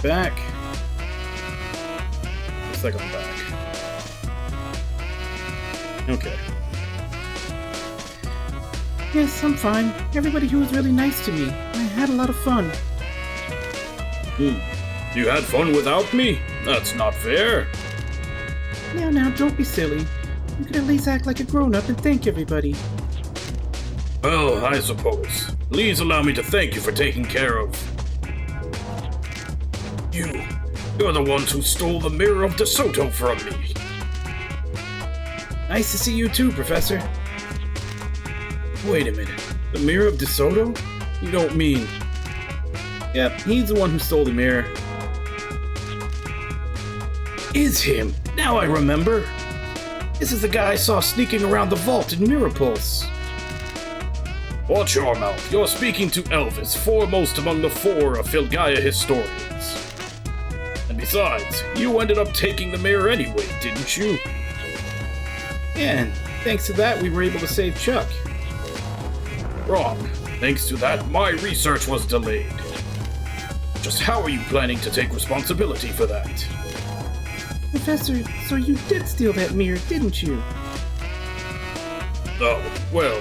back? Looks like I'm back. Okay. Yes, I'm fine. Everybody here was really nice to me. I had a lot of fun. You had fun without me? That's not fair. Now, don't be silly. You could at least act like a grown-up and thank everybody. Well, I suppose. Please allow me to thank you for taking care of... You're the ones who stole the Mirror of DeSoto from me. Nice to see you too, Professor. Wait a minute. The Mirror of DeSoto? You don't mean... Yep, he's the one who stole the mirror. Is him? Now I remember. This is the guy I saw sneaking around the vault in Mirror Pulse. Watch your mouth. You're speaking to Elvis, foremost among the four of Filgaia historians. And besides, you ended up taking the mirror anyway, didn't you? Yeah, and thanks to that, we were able to save Chuck. Wrong. Thanks to that, my research was delayed. Just how are you planning to take responsibility for that? Professor, so you did steal that mirror, didn't you? Oh, well...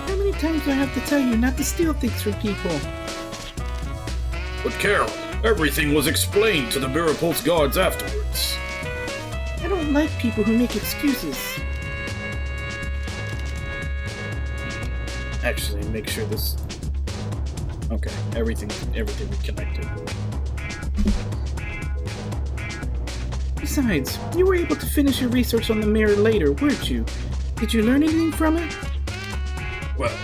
How many times do I have to tell you not to steal things from people? But Carol, everything was explained to the Mirror Pulse guards afterwards. I don't like people who make excuses. Actually, make sure this... Okay, everything connected. Besides, you were able to finish your research on the mirror later, weren't you? Did you learn anything from it? Well,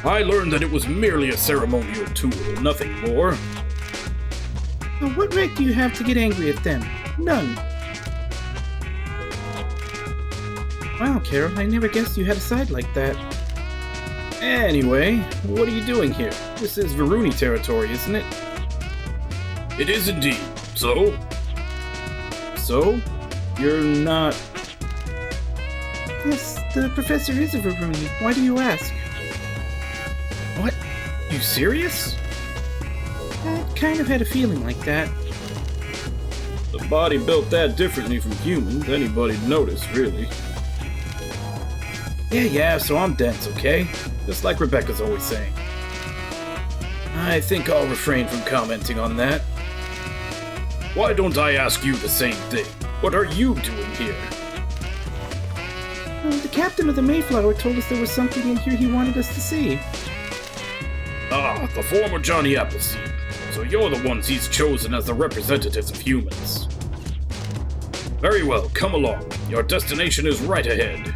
I learned that it was merely a ceremonial tool, nothing more. Well, what right do you have to get angry at them? None. Wow, Carol, I never guessed you had a side like that. Anyway, what are you doing here? This is Varuni territory, isn't it? It is indeed. So? So? You're not... Yes, the professor is a Varuni. Why do you ask? What? You serious? I kind of had a feeling like that. The body built that differently from humans. Anybody'd notice, really. Yeah, so I'm dense, okay? Just like Rebecca's always saying. I think I'll refrain from commenting on that. Why don't I ask you the same thing? What are you doing here? The captain of the Mayflower told us there was something in here he wanted us to see. Ah, the former Johnny Appleseed. So you're the ones he's chosen as the representatives of humans. Very well, come along. Your destination is right ahead.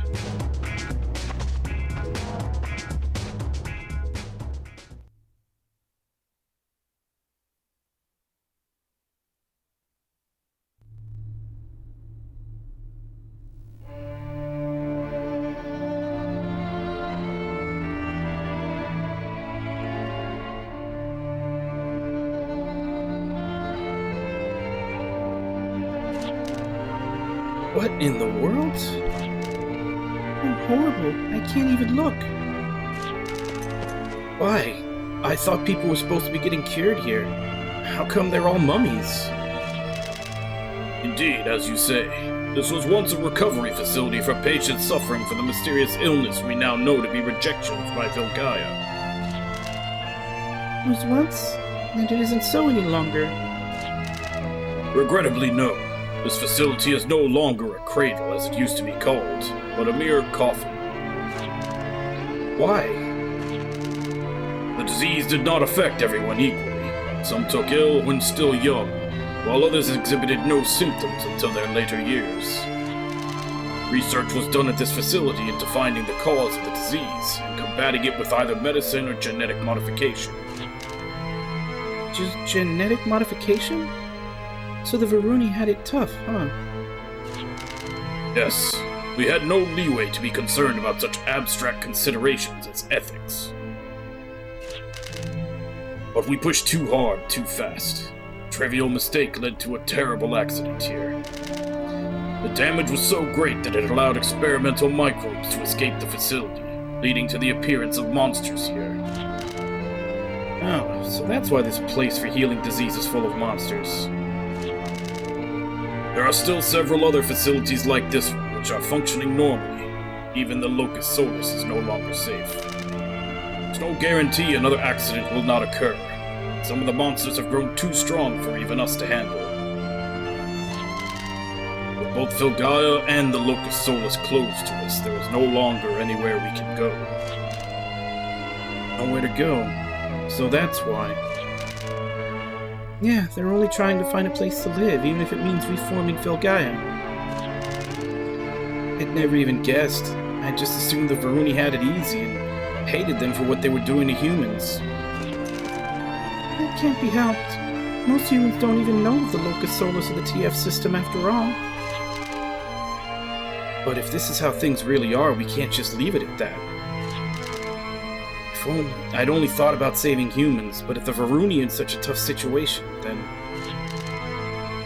What in the world? Oh, horrible. I can't even look. Why? I thought people were supposed to be getting cured here. How come they're all mummies? Indeed, as you say, this was once a recovery facility for patients suffering from the mysterious illness we now know to be rejections by Filgaia. It was once, and it isn't so any longer. Regrettably, no. This facility is no longer a cradle, as it used to be called, but a mere coffin. Why? The disease did not affect everyone equally. Some took ill when still young, while others exhibited no symptoms until their later years. Research was done at this facility into finding the cause of the disease and combating it with either medicine or genetic modification. Genetic modification? So the Varuni had it tough, huh? Yes, we had no leeway to be concerned about such abstract considerations as ethics. But we pushed too hard, too fast. A trivial mistake led to a terrible accident here. The damage was so great that it allowed experimental microbes to escape the facility, leading to the appearance of monsters here. Oh, so that's why this place for healing disease is full of monsters. There are still several other facilities like this one, which are functioning normally. Even the Locust Solus is no longer safe. There's no guarantee another accident will not occur. Some of the monsters have grown too strong for even us to handle. With both Filgaia and the Locust Solus closed to us, there is no longer anywhere we can go. Nowhere to go. So that's why. Yeah, they're only trying to find a place to live, even if it means reforming Filgaia. I'd never even guessed. I just assumed the Varuni had it easy and hated them for what they were doing to humans. That can't be helped. Most humans don't even know of the Locust Solus or the TF system after all. But if this is how things really are, we can't just leave it at that. If only I'd only thought about saving humans, but if the Varuni are in such a tough situation, then...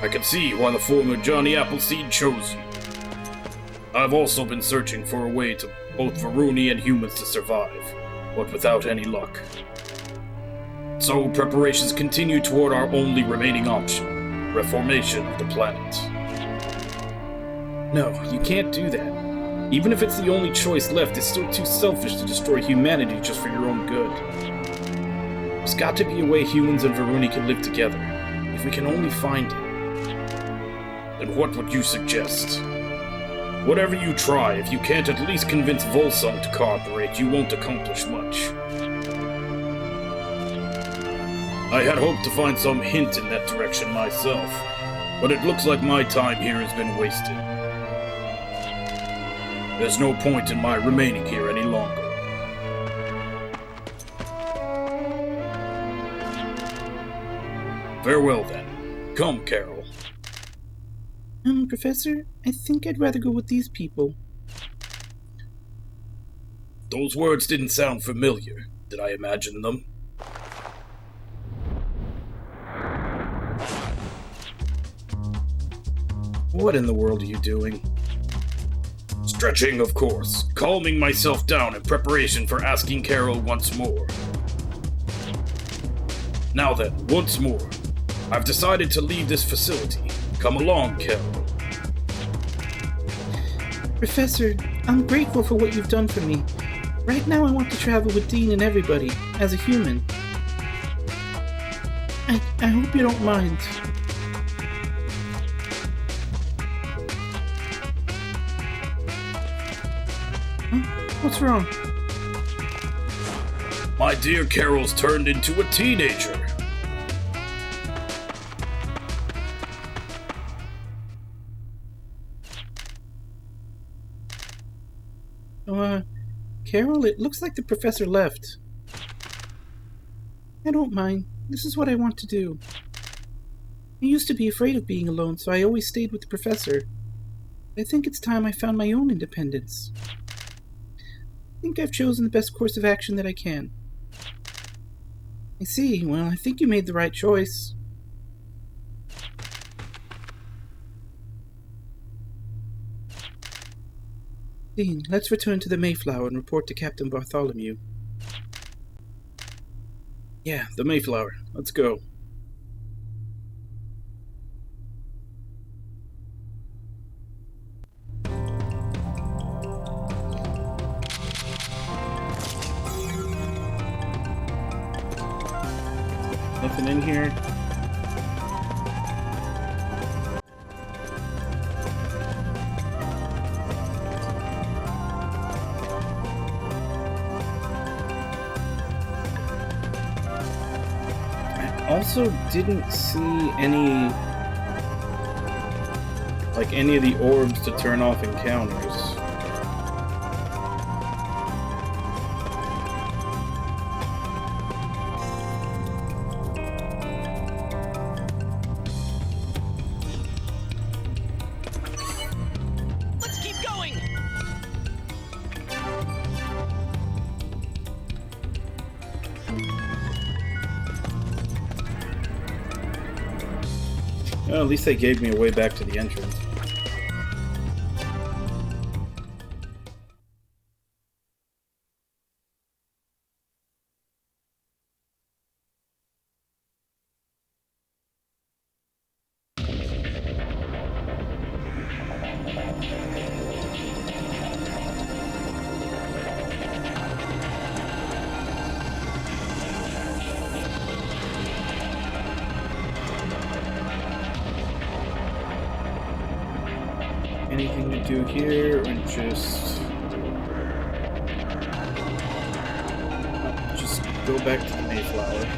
I can see why the former Johnny Appleseed chose you. I've also been searching for a way to both Varuni and humans to survive, but without any luck. So preparations continue toward our only remaining option, reformation of the planet. No, you can't do that. Even if it's the only choice left, it's still too selfish to destroy humanity just for your own good. There's got to be a way humans and Varuni can live together, if we can only find it. Then what would you suggest? Whatever you try, if you can't at least convince Volsung to cooperate, you won't accomplish much. I had hoped to find some hint in that direction myself, but it looks like my time here has been wasted. There's no point in my remaining here any longer. Farewell then. Come, Carol. Professor, I think I'd rather go with these people. Those words didn't sound familiar. Did I imagine them? What in the world are you doing? Stretching, of course. Calming myself down in preparation for asking Carol once more. Now then, once more. I've decided to leave this facility. Come along, Carol. Professor, I'm grateful for what you've done for me. Right now I want to travel with Dean and everybody, as a human. I hope you don't mind. What's wrong? My dear Carol's turned into a teenager. Carol, it looks like the professor left. I don't mind. This is what I want to do. I used to be afraid of being alone, so I always stayed with the professor. I think it's time I found my own independence. I think I've chosen the best course of action that I can. I see. Well, I think you made the right choice. Dean, let's return to the Mayflower and report to Captain Bartholomew. Yeah, the Mayflower. Let's go. Nothing in here. I also didn't see any of the orbs to turn off encounters. Well, at least they gave me a way back to the entrance. do here and just go back to the Mayflower.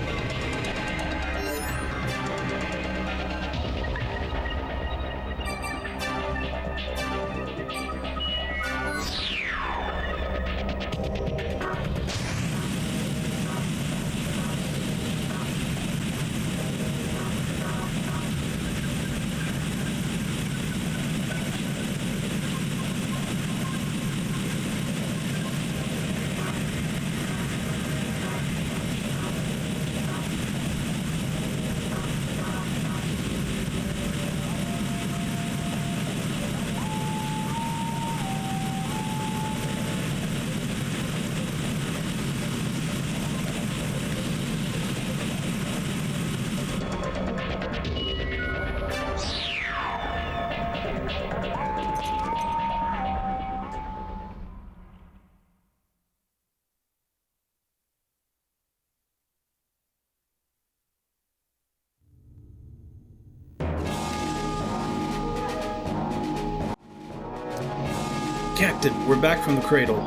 Captain, we're back from the cradle.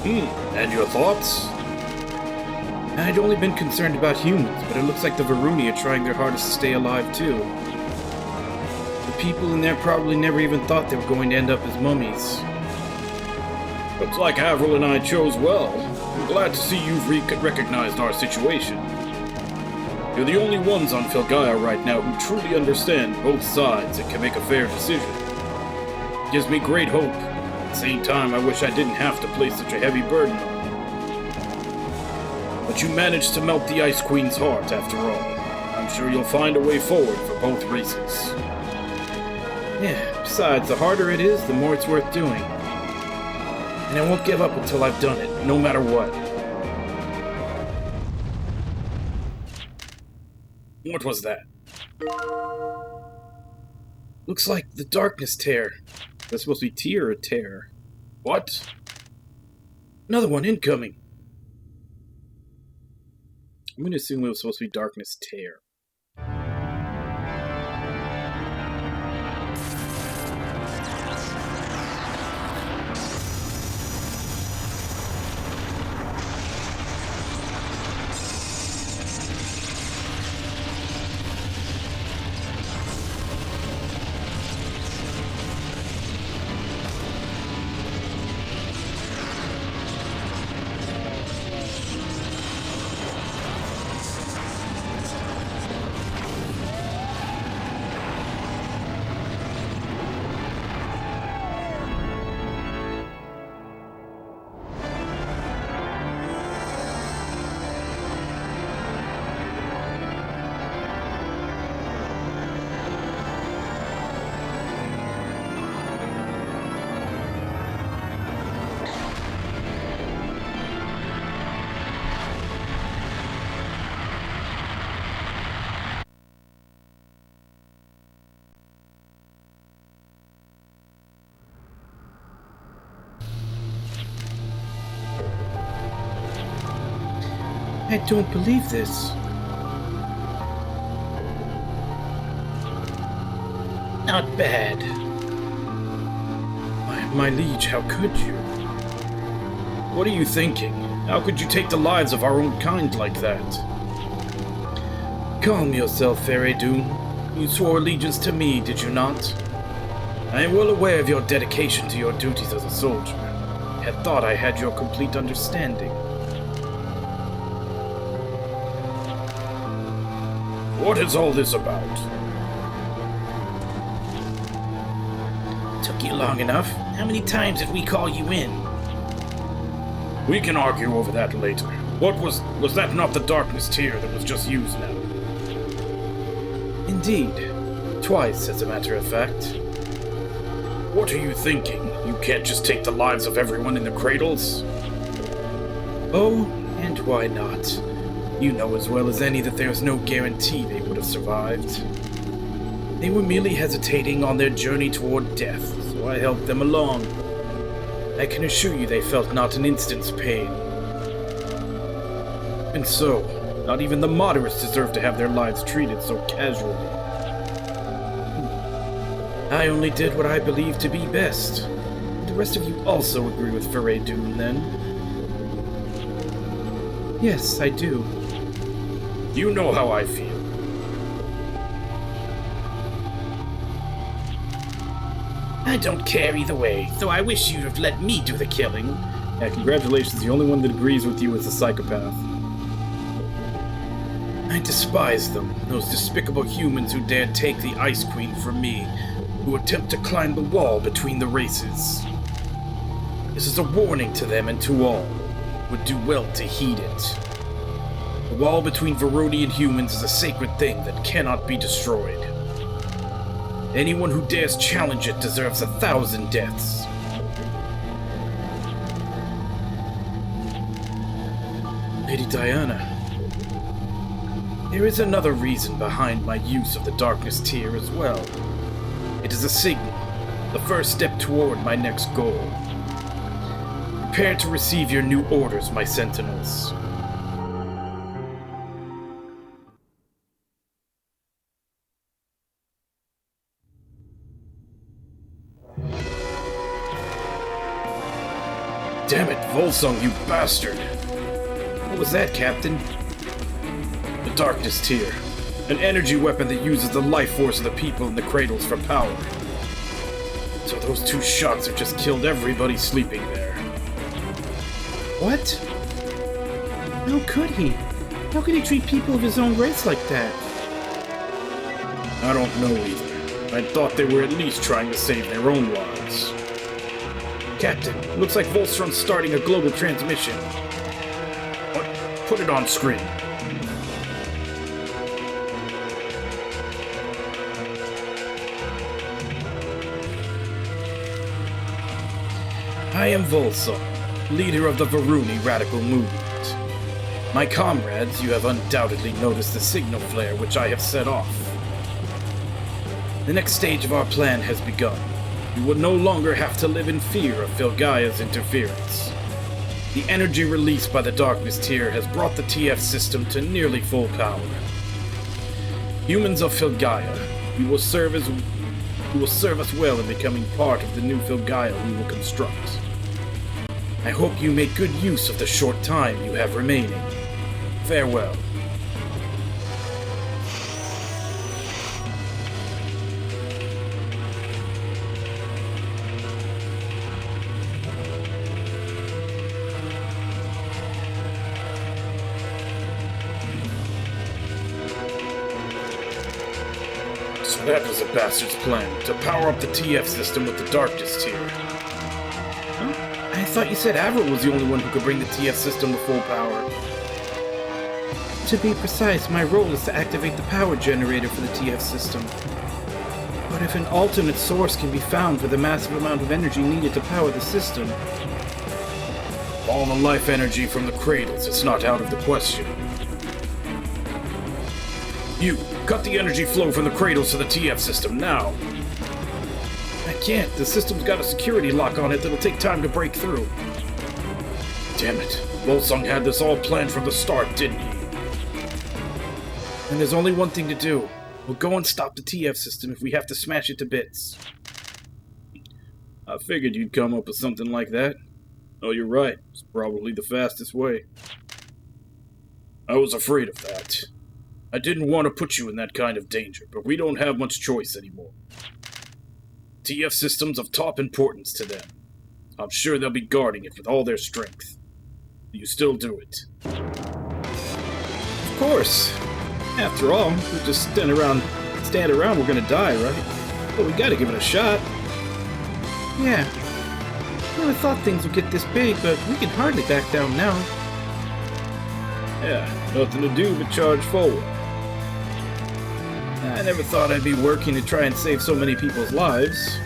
And your thoughts? I'd only been concerned about humans, but it looks like the Varuni are trying their hardest to stay alive too. The people in there probably never even thought they were going to end up as mummies. Looks like Avril and I chose well. I'm glad to see you've recognized our situation. You're the only ones on Filgaia right now who truly understand both sides and can make a fair decision. Gives me great hope. At the same time, I wish I didn't have to place such a heavy burden on you. But you managed to melt the Ice Queen's heart, after all. I'm sure you'll find a way forward for both races. Yeah, besides, the harder it is, the more it's worth doing. And I won't give up until I've done it, no matter what. What was that? Looks like the darkness tear. That's supposed to be tear or tear. What? Another one incoming. I'm going to assume it was supposed to be darkness tear. I don't believe this. Not bad. My liege, how could you? What are you thinking? How could you take the lives of our own kind like that? Calm yourself, Feridun. You swore allegiance to me, did you not? I am well aware of your dedication to your duties as a soldier. I had thought I had your complete understanding. What is all this about? Took you long enough. How many times did we call you in? We can argue over that later. What was that not the darkness tear that was just used now? Indeed. Twice, as a matter of fact. What are you thinking? You can't just take the lives of everyone in the cradles? Oh, and why not? You know as well as any that there's no guarantee they would have survived. They were merely hesitating on their journey toward death, so I helped them along. I can assure you they felt not an instant's pain. And so, not even the moderates deserve to have their lives treated so casually. I only did what I believed to be best. The rest of you also agree with Faradun, then? Yes, I do. You know how I feel. I don't care either way, though I wish you'd have let me do the killing. Yeah, congratulations, the only one that agrees with you is a psychopath. I despise them, those despicable humans who dare take the Ice Queen from me, who attempt to climb the wall between the races. This is a warning to them and to all. Would do well to heed it. The wall between Varuni and humans is a sacred thing that cannot be destroyed. Anyone who dares challenge it deserves 1,000 deaths. Lady Diana, there is another reason behind my use of the Darkness Tier as well. It is a signal, the first step toward my next goal. Prepare to receive your new orders, my sentinels. Damn it, Volsung, you bastard! What was that, Captain? The Darkness Tier. An energy weapon that uses the life force of the people in the cradles for power. So those 2 shots have just killed everybody sleeping there. What? How could he? How could he treat people of his own race like that? I don't know either. I thought they were at least trying to save their own lives. Captain, looks like Volstron's starting a global transmission. What? Put it on screen. I am Volsung, leader of the Varuni radical movement. My comrades, you have undoubtedly noticed the signal flare which I have set off. The next stage of our plan has begun. You will no longer have to live in fear of Filgaia's interference. The energy released by the Darkness Tier has brought the TF system to nearly full power. Humans of Filgaia, you will serve us well in becoming part of the new Filgaia we will construct. I hope you make good use of the short time you have remaining. Farewell. So that was a bastard's plan, to power up the TF system with the Darkness Tier. Huh? I thought you said Averill was the only one who could bring the TF system to full power. To be precise, my role is to activate the power generator for the TF system. But if an alternate source can be found for the massive amount of energy needed to power the system... All the life energy from the cradles, it's not out of the question. You, cut the energy flow from the cradles to the TF system, now! I can't. The system's got a security lock on it that'll take time to break through. Damn it. Volsung had this all planned from the start, didn't he? And there's only one thing to do. We'll go and stop the TF system if we have to smash it to bits. I figured you'd come up with something like that. Oh, you're right. It's probably the fastest way. I was afraid of that. I didn't want to put you in that kind of danger, but we don't have much choice anymore. TF system's of top importance to them. I'm sure they'll be guarding it with all their strength. You still do it. Of course. After all, we just stand around, we're gonna die, right? But we gotta give it a shot. Yeah. I never thought things would get this big, but we can hardly back down now. Yeah, nothing to do but charge forward. I never thought I'd be working to try and save so many people's lives,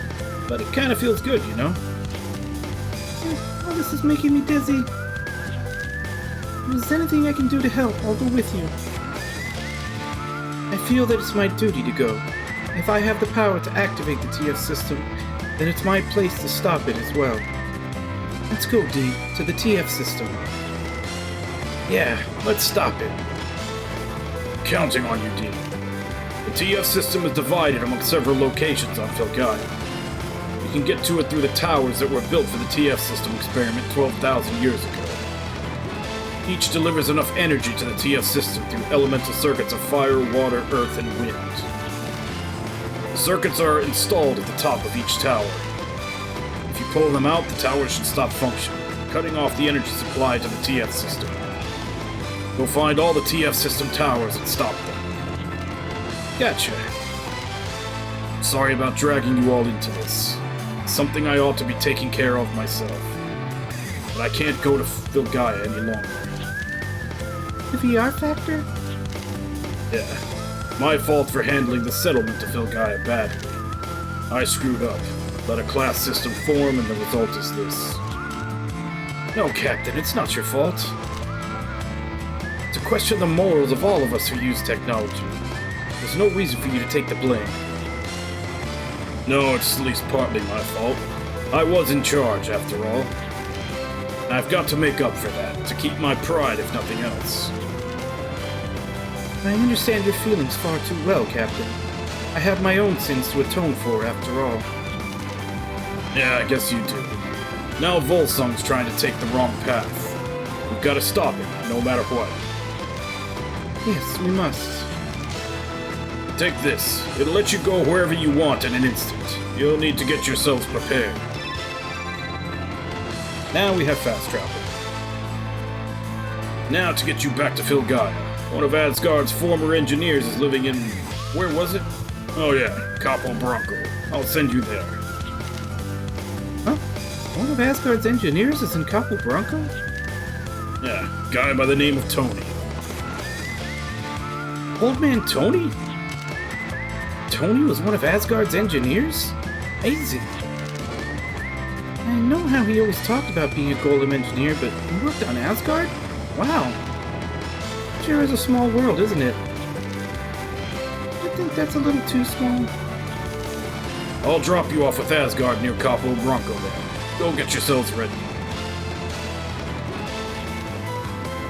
but it kind of feels good, you know? Oh, this is making me dizzy. If there's anything I can do to help, I'll go with you. I feel that it's my duty to go. If I have the power to activate the TF system, then it's my place to stop it as well. Let's go, D, to the TF system. Yeah, let's stop it. Counting on you, D. The TF system is divided among several locations on Filgaia. You can get to it through the towers that were built for the TF system experiment 12,000 years ago. Each delivers enough energy to the TF system through elemental circuits of fire, water, earth, and wind. The circuits are installed at the top of each tower. If you pull them out, the tower should stop functioning, cutting off the energy supply to the TF system. Go find all the TF system towers and stop them. Gotcha. Sorry about dragging you all into this. It's something I ought to be taking care of myself. But I can't go to Filgaia any longer. The VR factor? Yeah. My fault for handling the settlement of Filgaia badly. I screwed up. Let a class system form and the result is this. No, Captain, it's not your fault. To question the morals of all of us who use technology. There's no reason for you to take the blame. No, it's at least partly my fault. I was in charge, after all. And I've got to make up for that, to keep my pride if nothing else. I understand your feelings far too well, Captain. I have my own sins to atone for, after all. Yeah, I guess you do. Now Volsung's trying to take the wrong path. We've got to stop him, no matter what. Yes, we must. Take this. It'll let you go wherever you want in an instant. You'll need to get yourselves prepared. Now we have fast travel. Now to get you back to Filgaia. One of Asgard's former engineers is living in... where was it? Oh yeah, Capo Bronco. I'll send you there. Huh? One of Asgard's engineers is in Capo Bronco? Yeah, guy by the name of Tony. Old man Tony? Tony was one of Asgard's engineers? Amazing. I know how he always talked about being a golem engineer, but he worked on Asgard? Wow. Sure is a small world, isn't it? I think that's a little too small. I'll drop you off with Asgard near Capo Bronco then. Go get yourselves ready.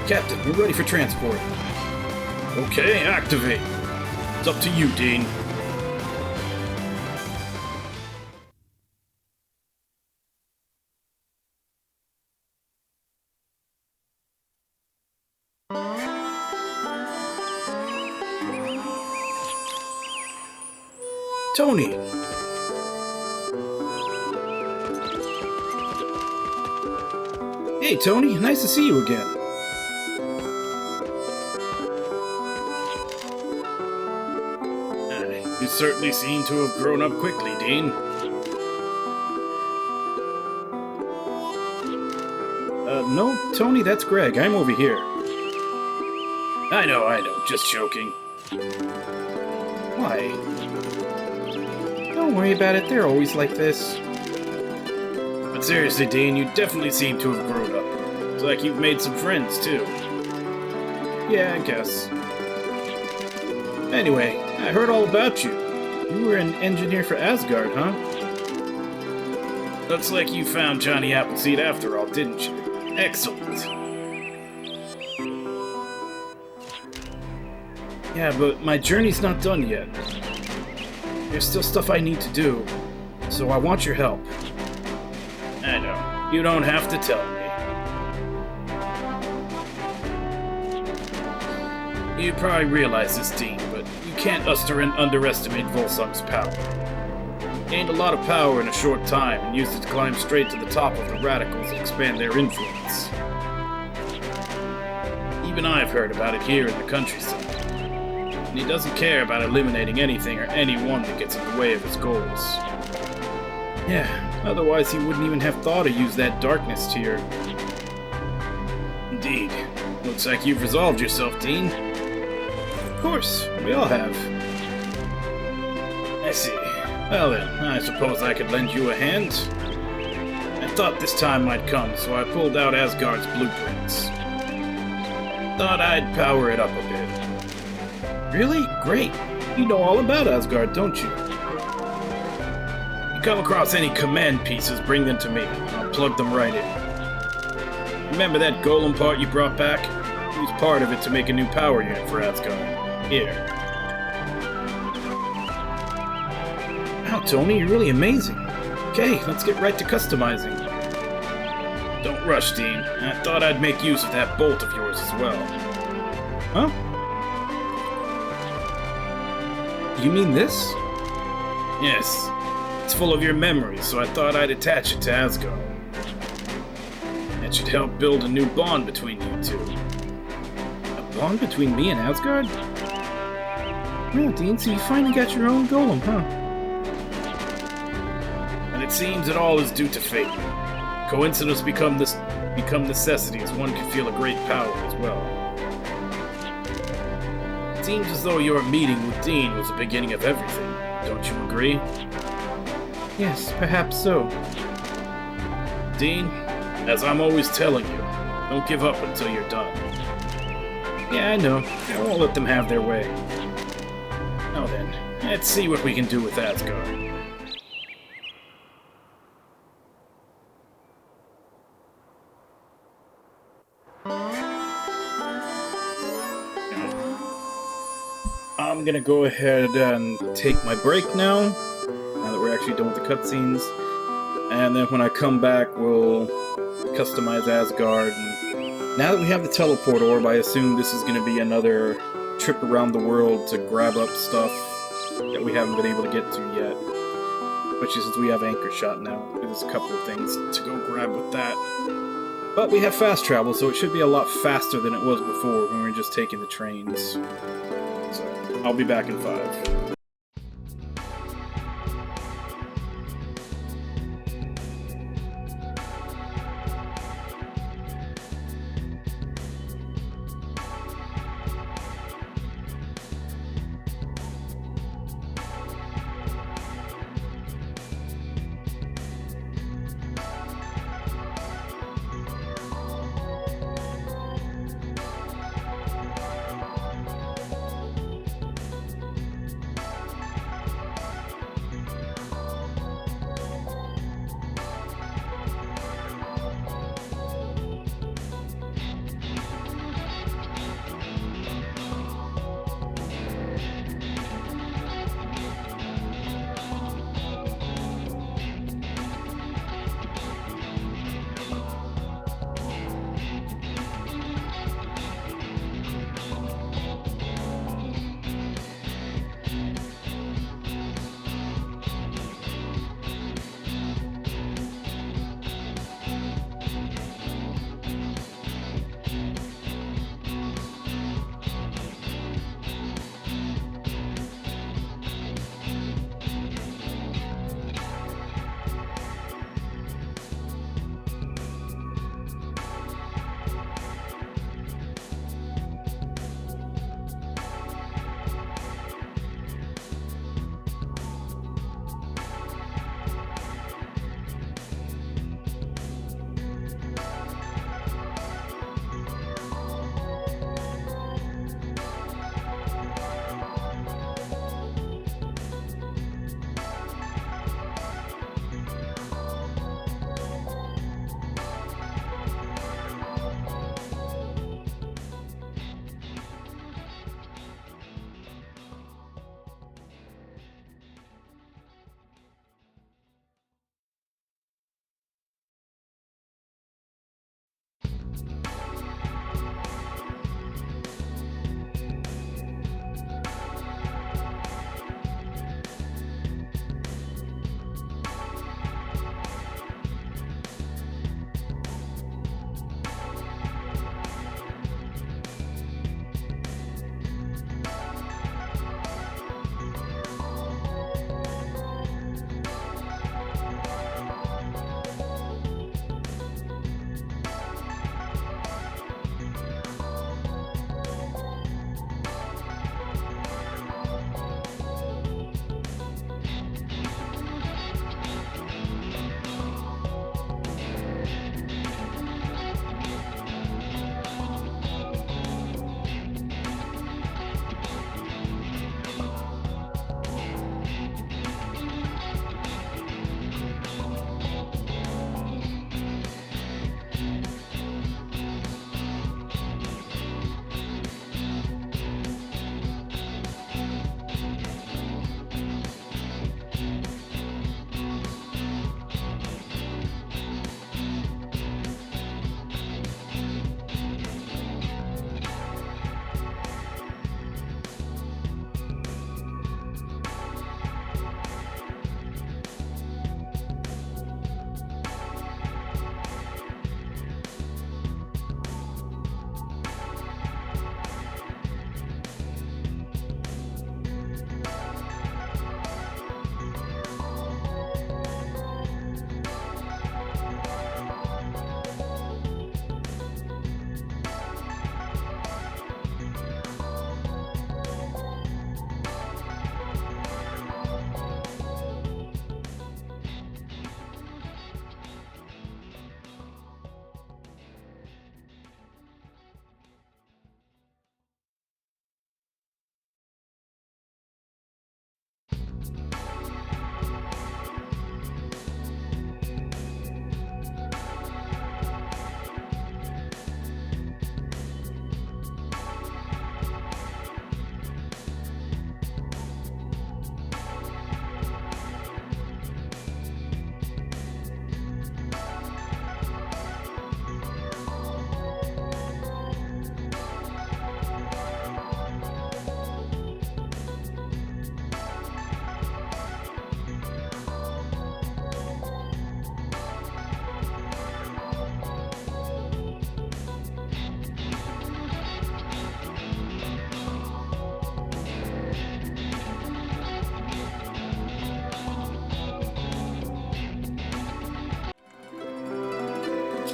Captain, we're ready for transport. Okay, activate. It's up to you, Dean. Tony! Hey, Tony, nice to see you again. You certainly seem to have grown up quickly, Dean. No, Tony, that's Greg. I'm over here. I know, just joking. Why? Don't worry about it, they're always like this. But seriously, Dean, you definitely seem to have grown up. It's like you've made some friends, too. Yeah, I guess. Anyway, I heard all about you. You were an engineer for Asgard, huh? Looks like you found Johnny Appleseed after all, didn't you? Excellent. Yeah, but my journey's not done yet. There's still stuff I need to do, so I want your help. I know. You don't have to tell me. You probably realize this, Dean, but you can't underestimate Volsung's power. Gained a lot of power in a short time and used it to climb straight to the top of the radicals and expand their influence. Even I've heard about it here in the countryside. And he doesn't care about eliminating anything or anyone that gets in the way of his goals. Yeah, otherwise he wouldn't even have thought to use that darkness tier. Indeed. Looks like you've resolved yourself, Dean. Of course, we all have. I see. Well then, I suppose I could lend you a hand. I thought this time might come, so I pulled out Asgard's blueprints. Thought I'd power it up a bit. Really? Great. You know all about Asgard, don't you? You come across any command pieces, bring them to me. I'll plug them right in. Remember that golem part you brought back? Use part of it to make a new power unit for Asgard. Here. Tony. You're really amazing. Okay, let's get right to customizing. Don't rush, Dean. I thought I'd make use of that bolt of yours as well. Huh? You mean this? Yes. It's full of your memories, so I thought I'd attach it to Asgard. It should help build a new bond between you two. A bond between me and Asgard? Well, Dean, so you finally got your own golem, huh? And it seems that all is due to fate. Coincidence become necessities. One can feel a great power as well. It seems as though your meeting with Dean was the beginning of everything. Don't you agree? Yes, perhaps so. Dean, as I'm always telling you, don't give up until you're done. Yeah, I know. I won't let them have their way. Now then, let's see what we can do with Asgard. I'm gonna go ahead and take my break now that we're actually done with the cutscenes. And then when I come back, we'll customize Asgard. And now that we have the teleport orb, I assume this is gonna be another trip around the world to grab up stuff that we haven't been able to get to yet. Especially since we have Anchor Shot now. There's a couple of things to go grab with that. But we have fast travel, so it should be a lot faster than it was before when we were just taking the trains. So, I'll be back in 5.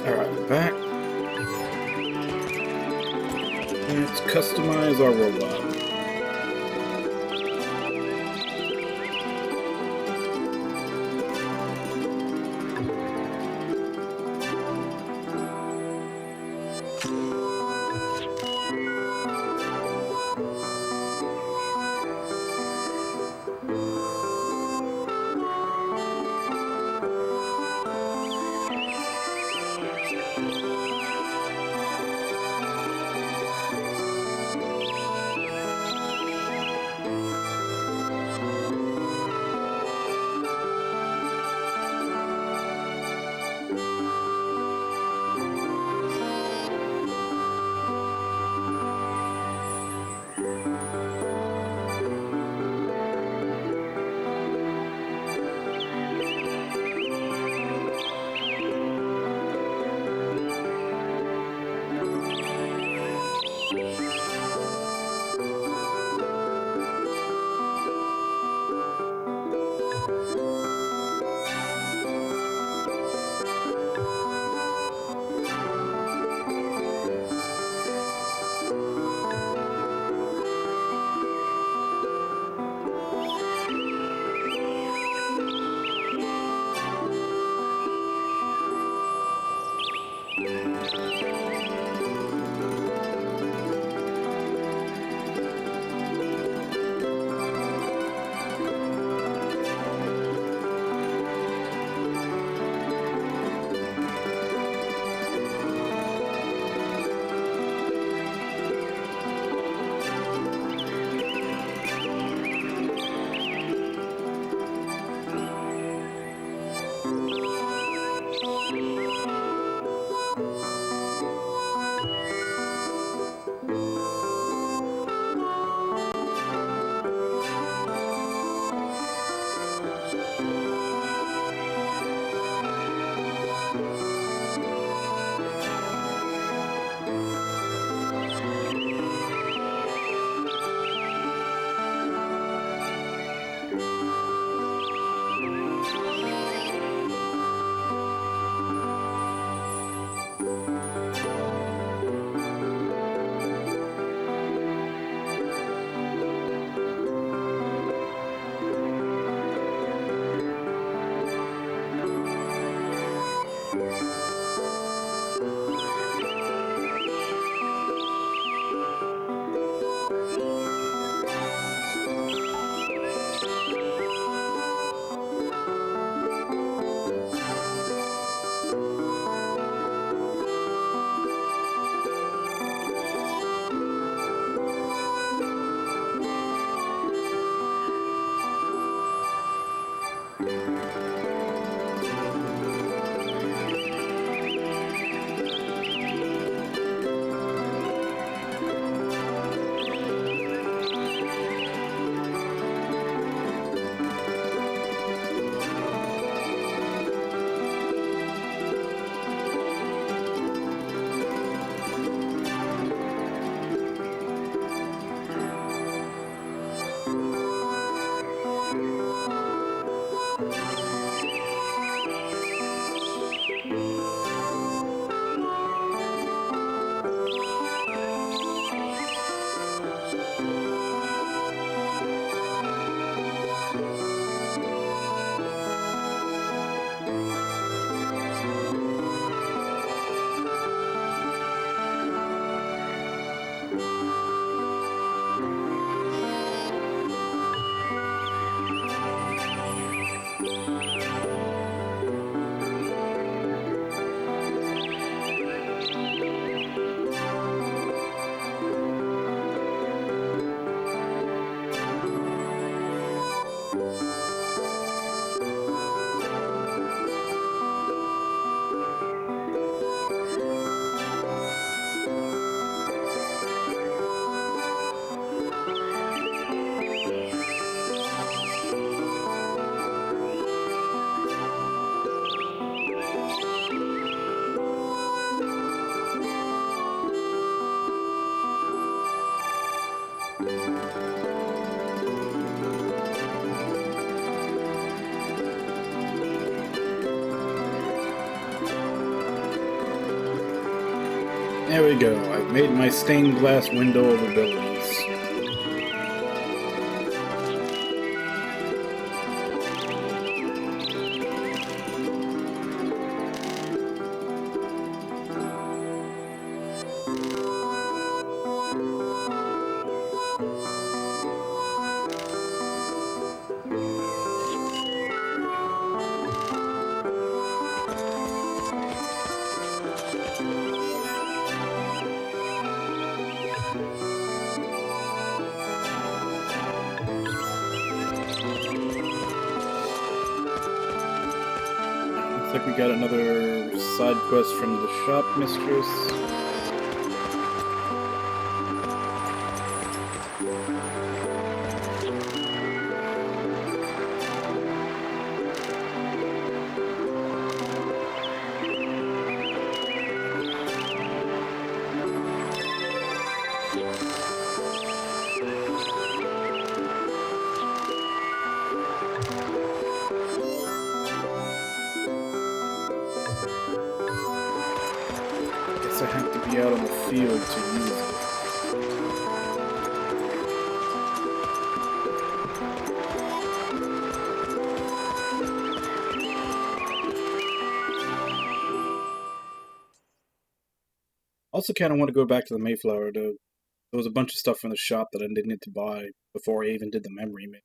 Alright, we're back. Let's customize our robot. There we go. I've made my stained glass window of abilities. Looks like we got another side quest from the shop mistress. I have to be out on the field to use it. Also kind of want to go back to the Mayflower. There was a bunch of stuff from the shop that I didn't need to buy before I even did the memory make.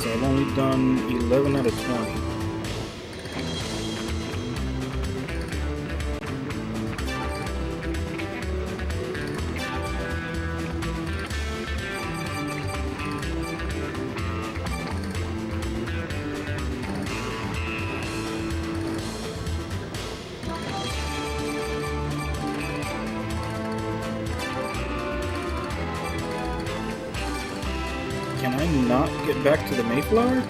So I've only done 11 out of 20. Can I not get back to the Mayflower?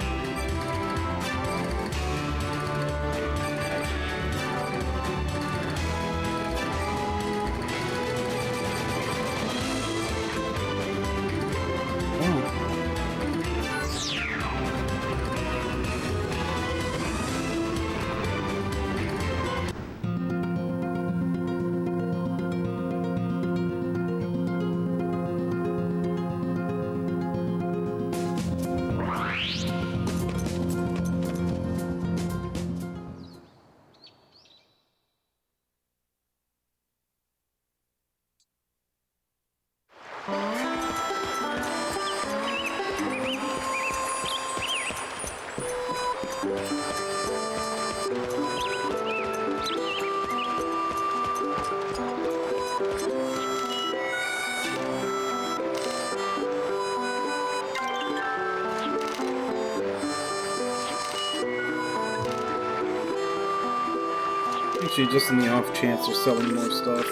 Actually, just in the off chance they're selling more stuff.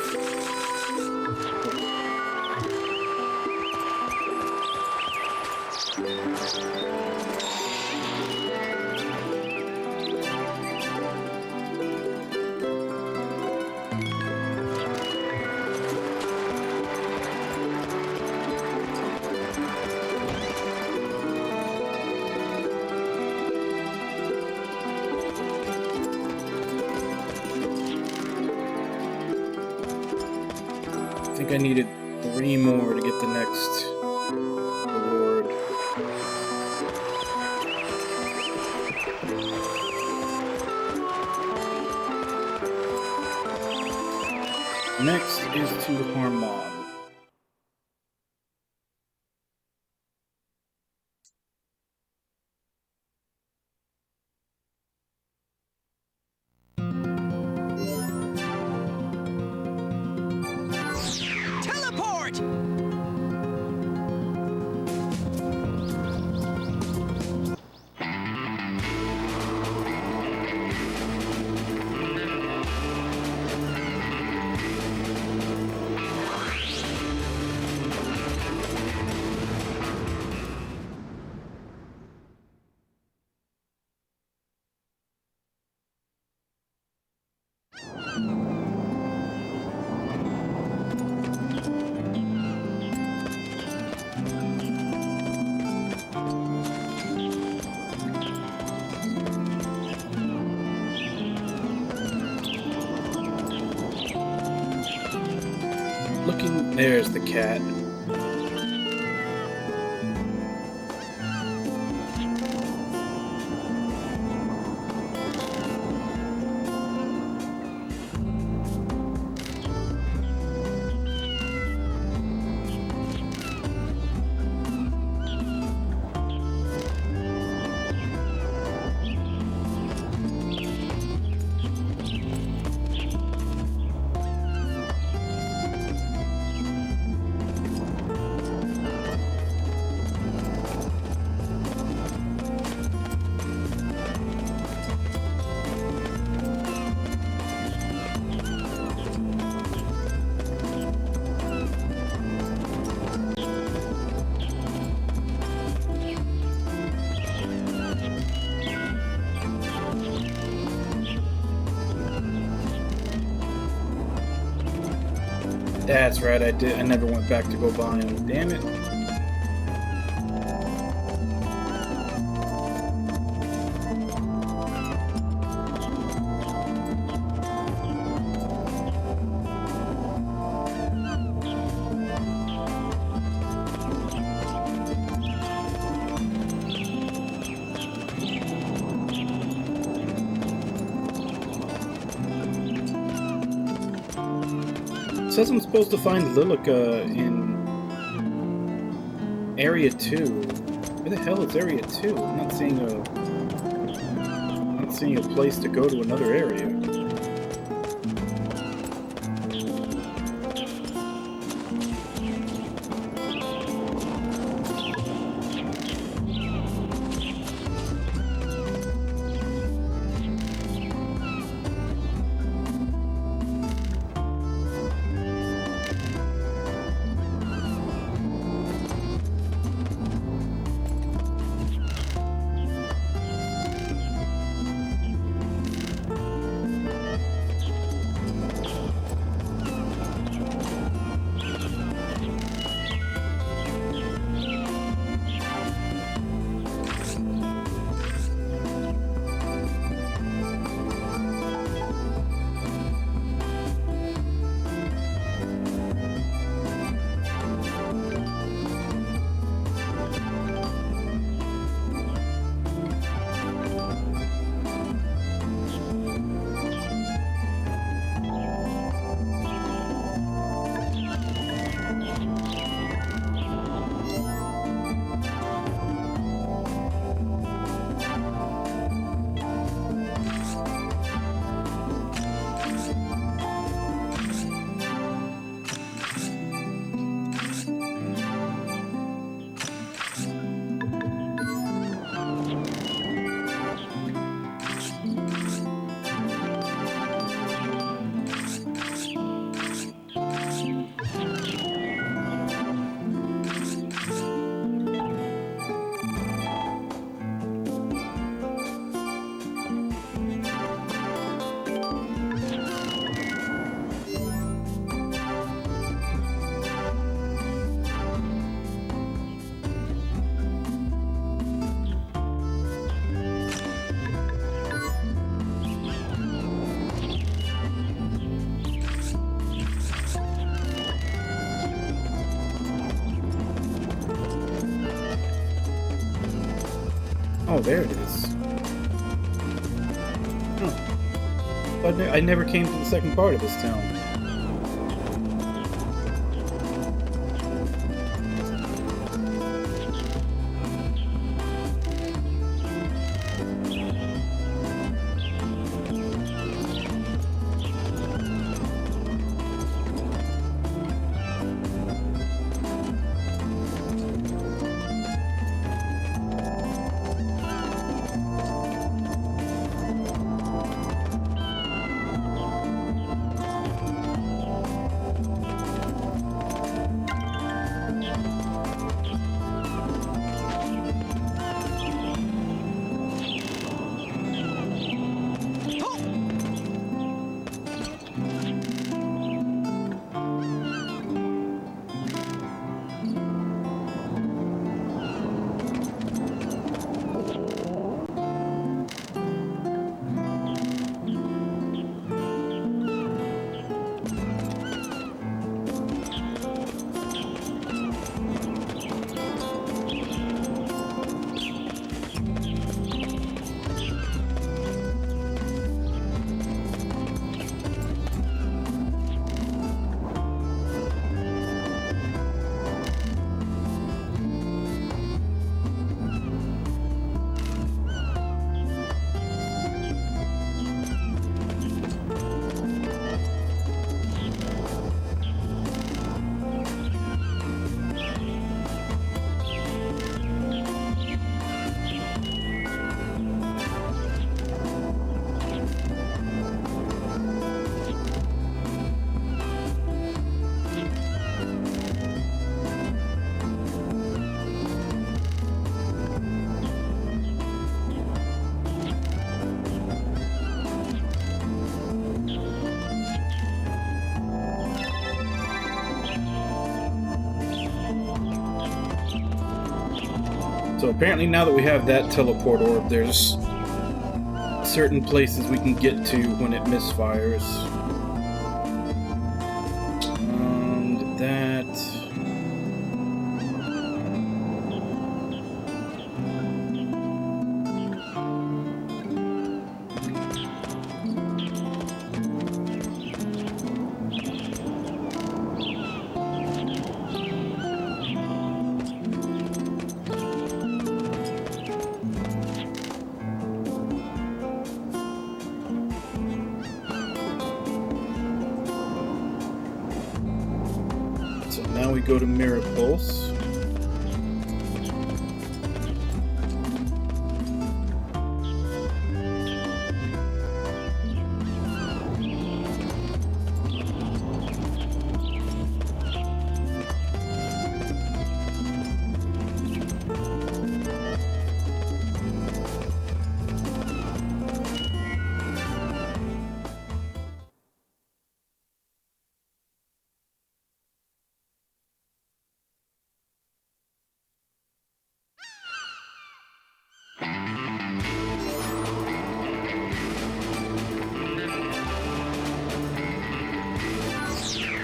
think I needed 3 more to get the next reward. Next is to harm mob. Teleport! There's the cat. That's right, I did. I never went back to go buy him. Damn it. It says I'm supposed to find Lilica in Area 2. Where the hell is Area 2? I'm not seeing a place to go to another area. Oh, there it is. Huh. But I never came to the second part of this town. So apparently now that we have that teleport orb, there's certain places we can get to when it misfires. And that... So now we go to Mirror Pulse.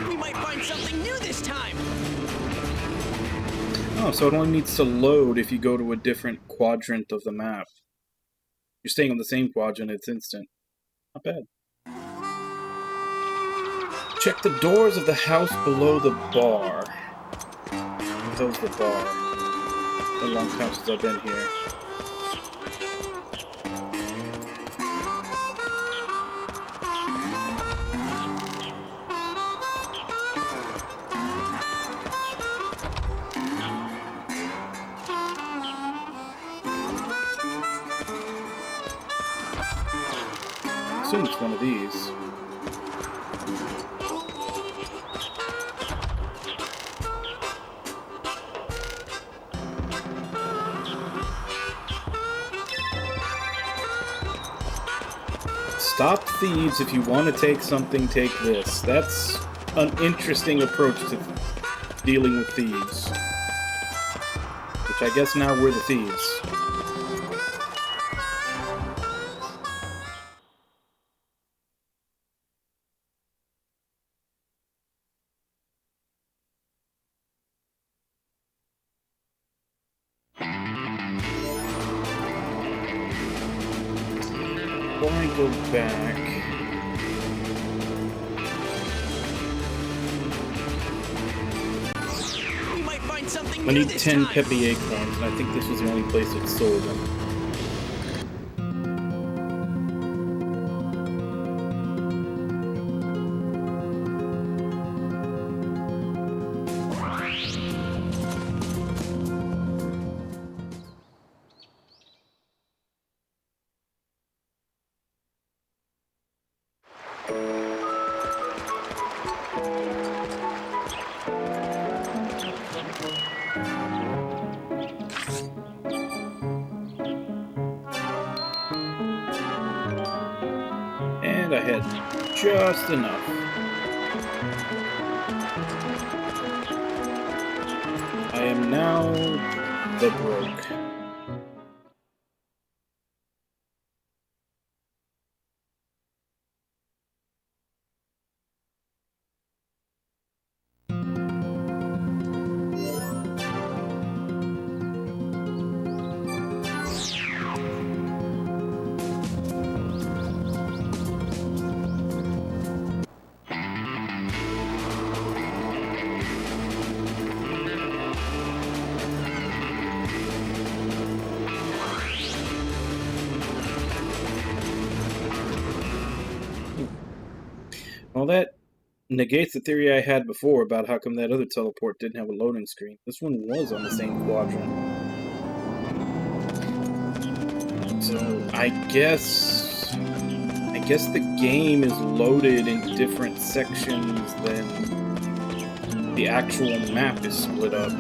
We might find something new this time. Oh, so it only needs to load if you go to a different quadrant of the map. You're staying on the same quadrant, it's instant. Not bad. Check the doors of the house below the bar. Close the bar. Been a long time since I've been here. I assume it's one of these. Stop thieves. If you want to take something, take this. That's an interesting approach to dealing with thieves. Which I guess now we're the thieves. before I go back... We might find something I new need this 10 time. Peppy acorns, and I think this was the only place that sold them. And I had just enough. I am now the broke. Well, that negates the theory I had before about how come that other teleport didn't have a loading screen. This one was on the same quadrant. So I guess the game is loaded in different sections than the actual map is split up.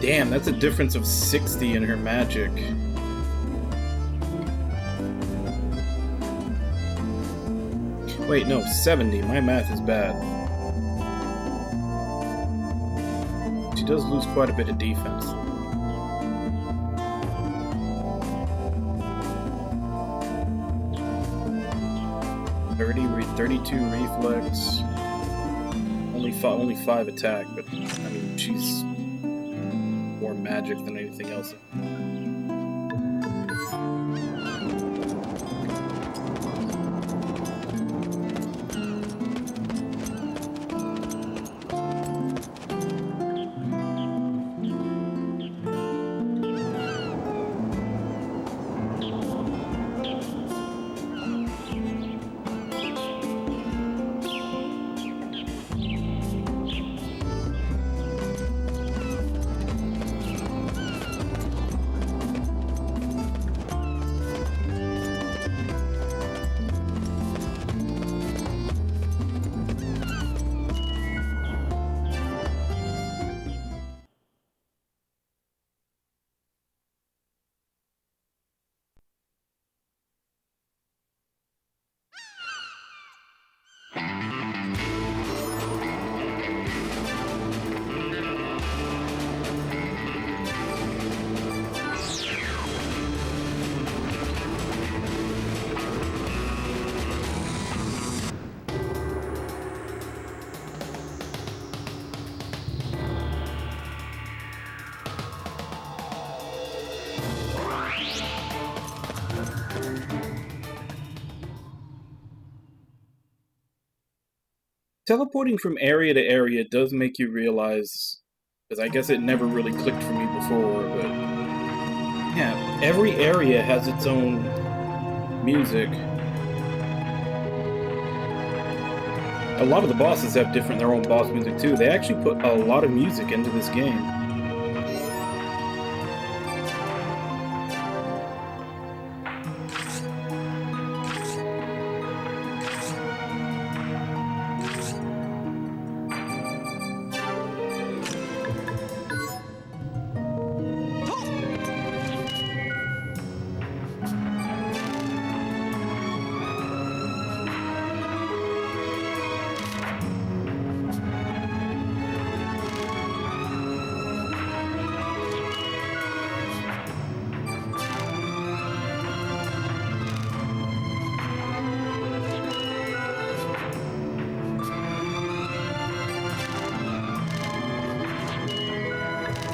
Damn, that's a difference of 60 in her magic. Wait, no, 70. My math is bad. She does lose quite a bit of defense. Read 32 reflex. Only 5 attack, but I mean she's more magic than anything else. Teleporting from area to area does make you realize, because I guess it never really clicked for me before, but yeah, every area has its own music. A lot of the bosses have their own boss music too. They actually put a lot of music into this game.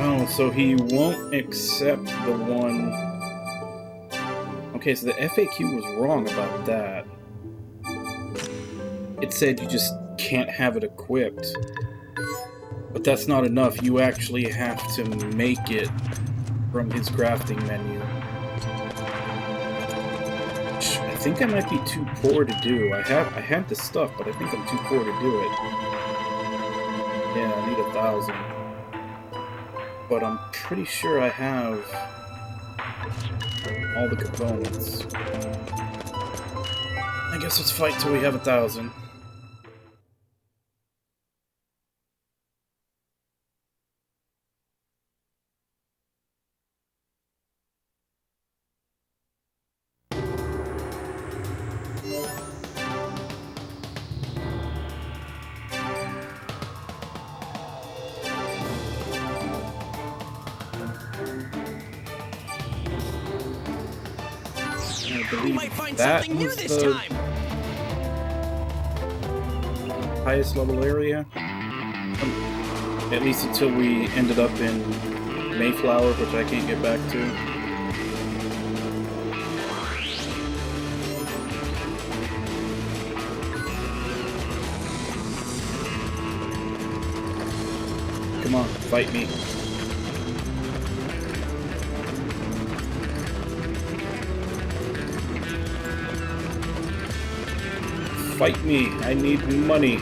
Oh, so he won't accept the one... Okay, so the FAQ was wrong about that. It said you just can't have it equipped. But that's not enough. You actually have to make it from his crafting menu. Which I think I might be too poor to do. I have the stuff, but I think I'm too poor to do it. Yeah, I need 1,000. But I'm pretty sure I have all the components. I guess let's fight till we have 1,000. We might find something new this time. Highest level area. At least until we ended up in Mayflower, which I can't get back to. Come on, fight me. Fight me, I need money.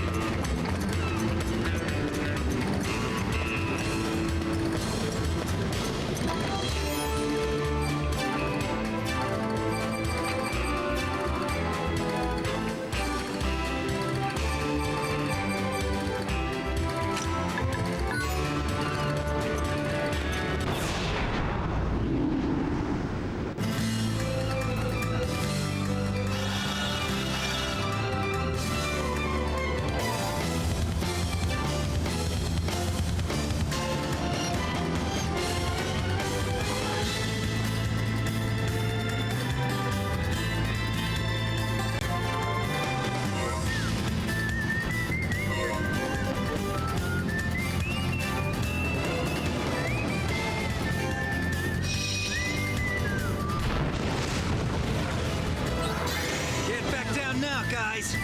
Now, guys.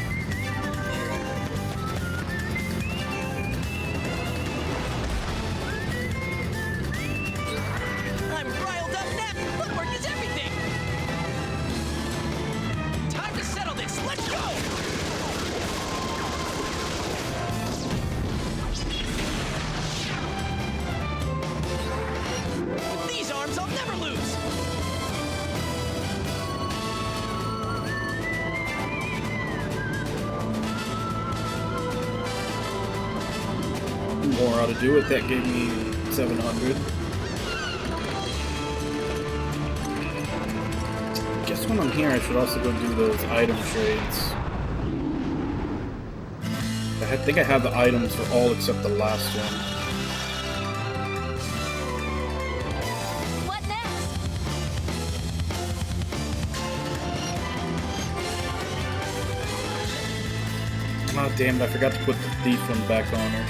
I'm riled up now. Footwork is everything. Time to settle this. Let's go. With these arms, I'll never lose. More how to do it. That gave me 700. Guess when I'm here, I should also go do those item trades. I think I have the items for all except the last one. What next? Oh damn it, I forgot to put the thief one back on her.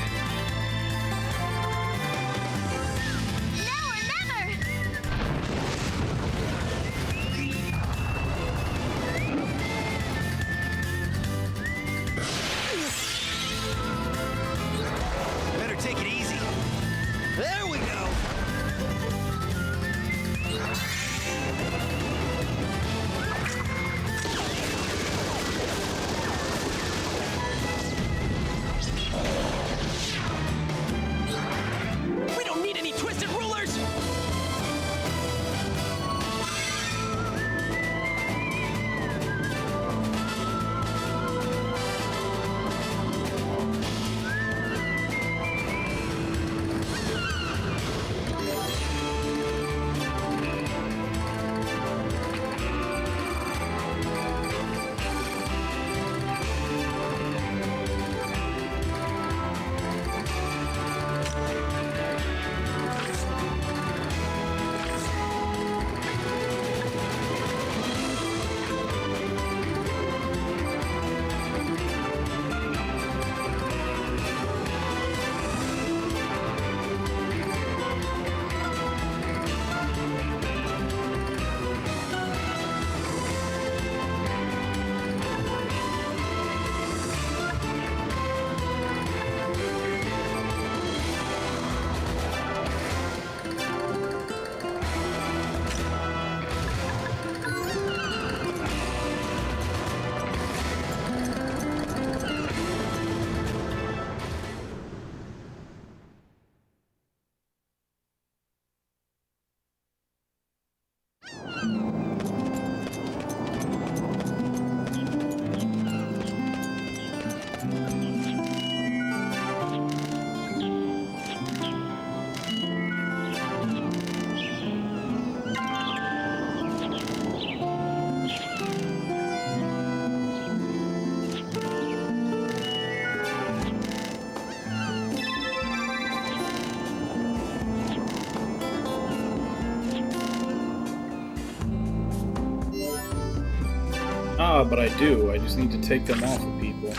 Ah, but I do. I just need to take them off of people.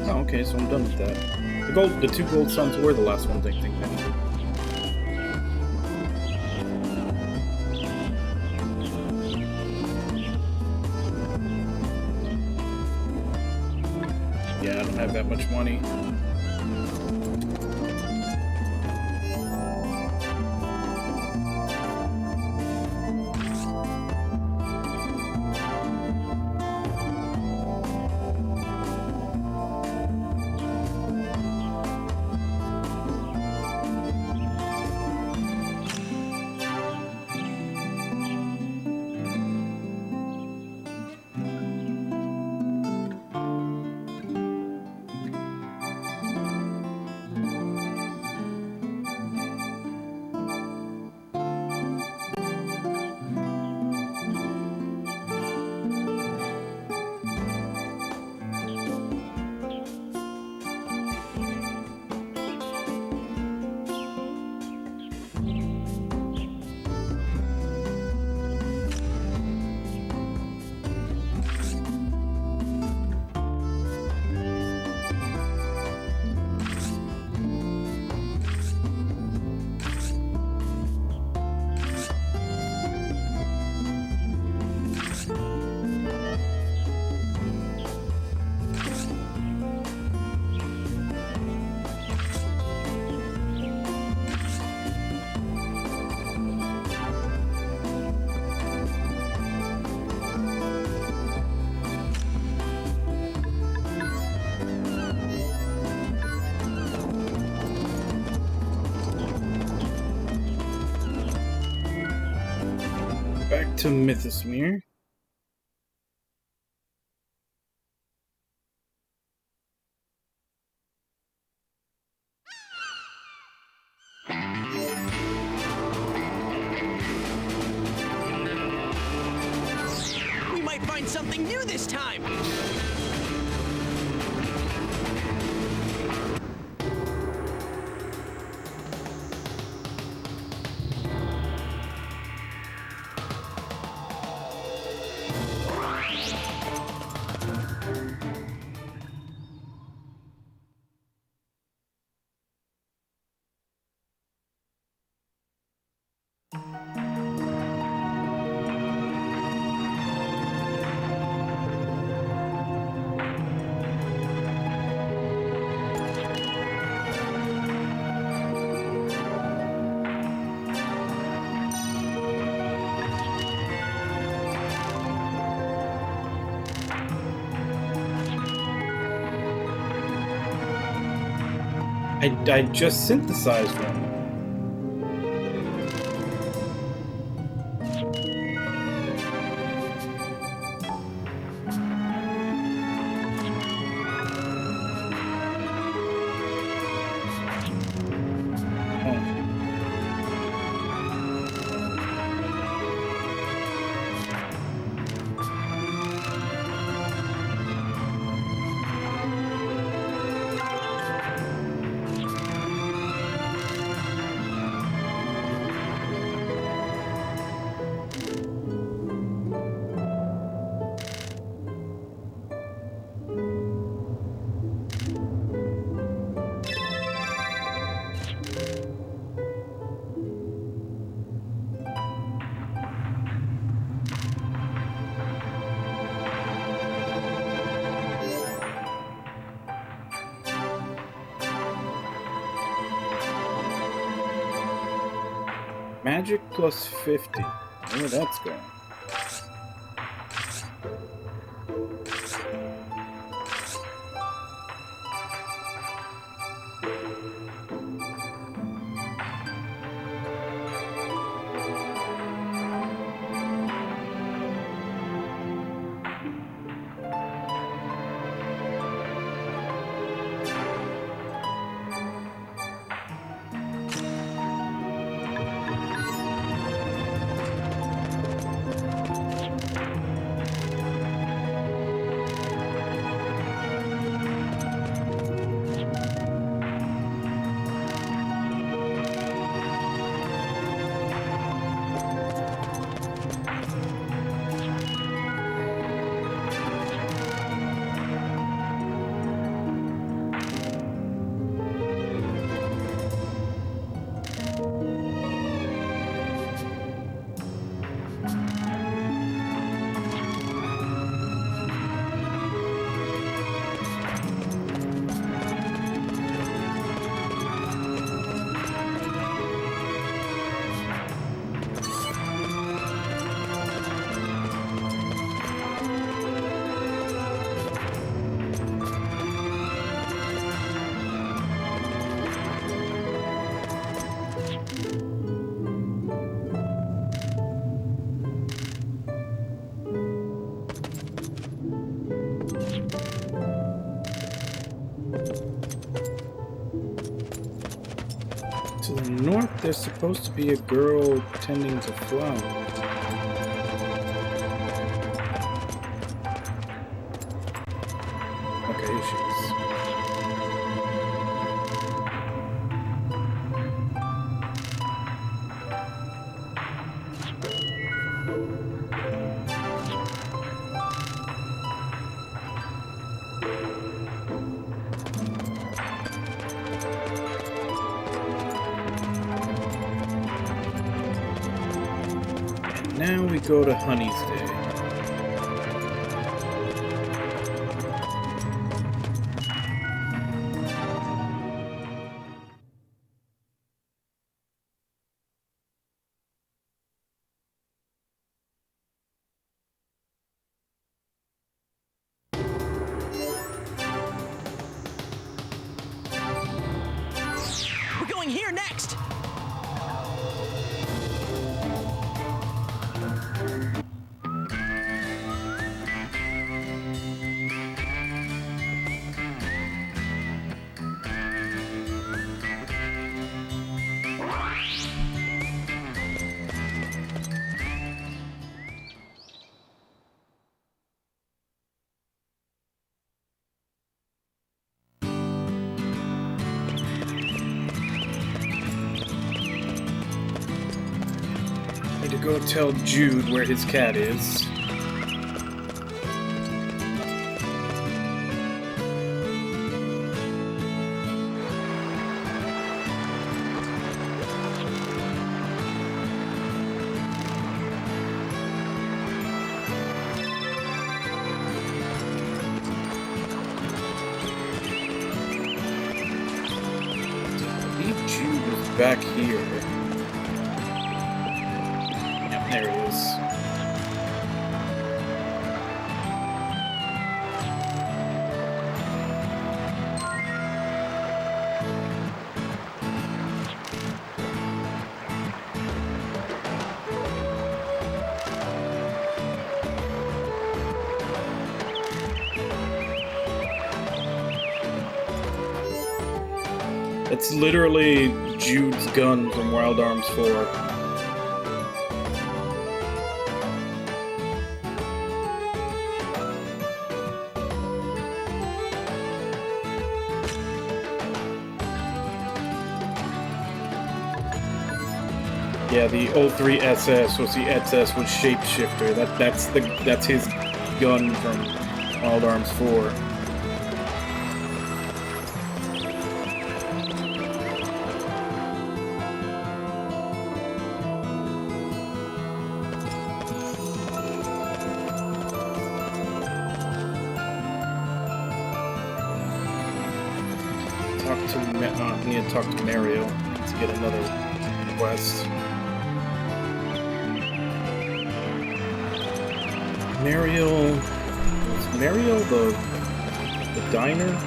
Oh, okay, so I'm done with that. The two gold suns were the last ones I think I needed. Yeah, I don't have that much money. Back to Mythosmere. We might find something new this time. I just synthesized one. Magic plus 50. I wonder where that's going. there's supposed to be a girl tending to flowers. Okay, here she is. Now we go to Honey's Day. We're going here next. Need to go tell Jude where his cat is. I believe Jude was back here. Yep, there it is. It's literally Jude's gun from Wild Arms 4. Yeah, the 03 SS was the SS with Shapeshifter. That's his gun from Wild Arms 4. He had talked to Mario to get another quest. Was Mario the diner?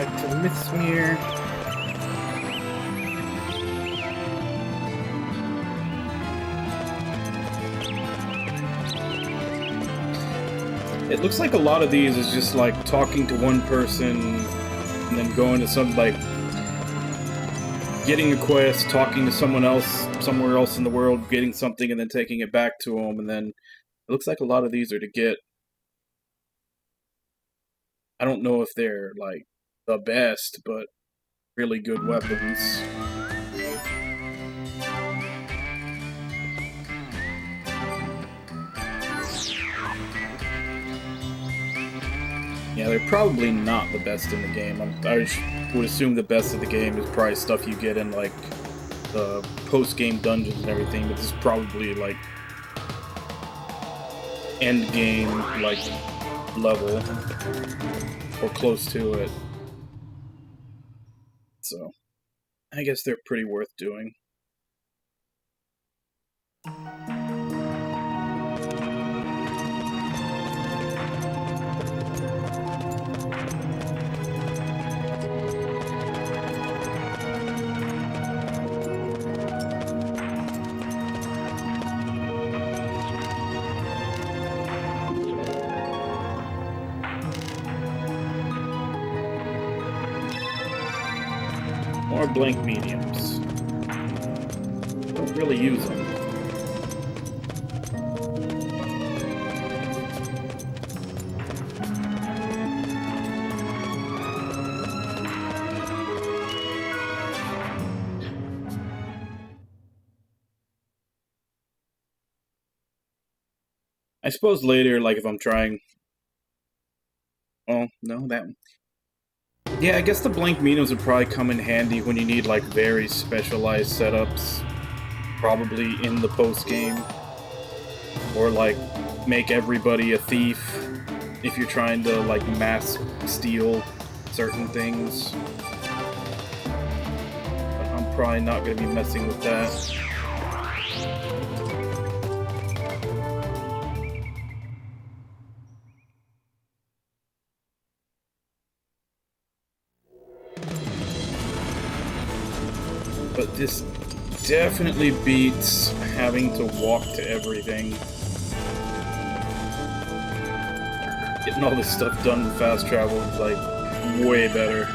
Back to the Mythsphere. It looks like a lot of these is just like talking to one person and then going to some, like, getting a quest, talking to someone else somewhere else in the world, getting something, and then taking it back to them. And then it looks like a lot of these are to get. I don't know if they're like the best, but really good weapons. Yeah, they're probably not the best in the game. I would assume the best of the game is probably stuff you get in, like, the post-game dungeons and everything, but this is probably, like, end-game, like, level, or close to it. So, I guess they're pretty worth doing. More blank mediums. Don't really use them. I suppose later, like if I'm trying... Oh, no, that one. Yeah, I guess the blank mediums would probably come in handy when you need, like, very specialized setups. Probably in the post-game. Or, like, make everybody a thief if you're trying to, like, mass steal certain things. But I'm probably not going to be messing with that. But this definitely beats having to walk to everything. Getting all this stuff done with fast travel is, like, way better.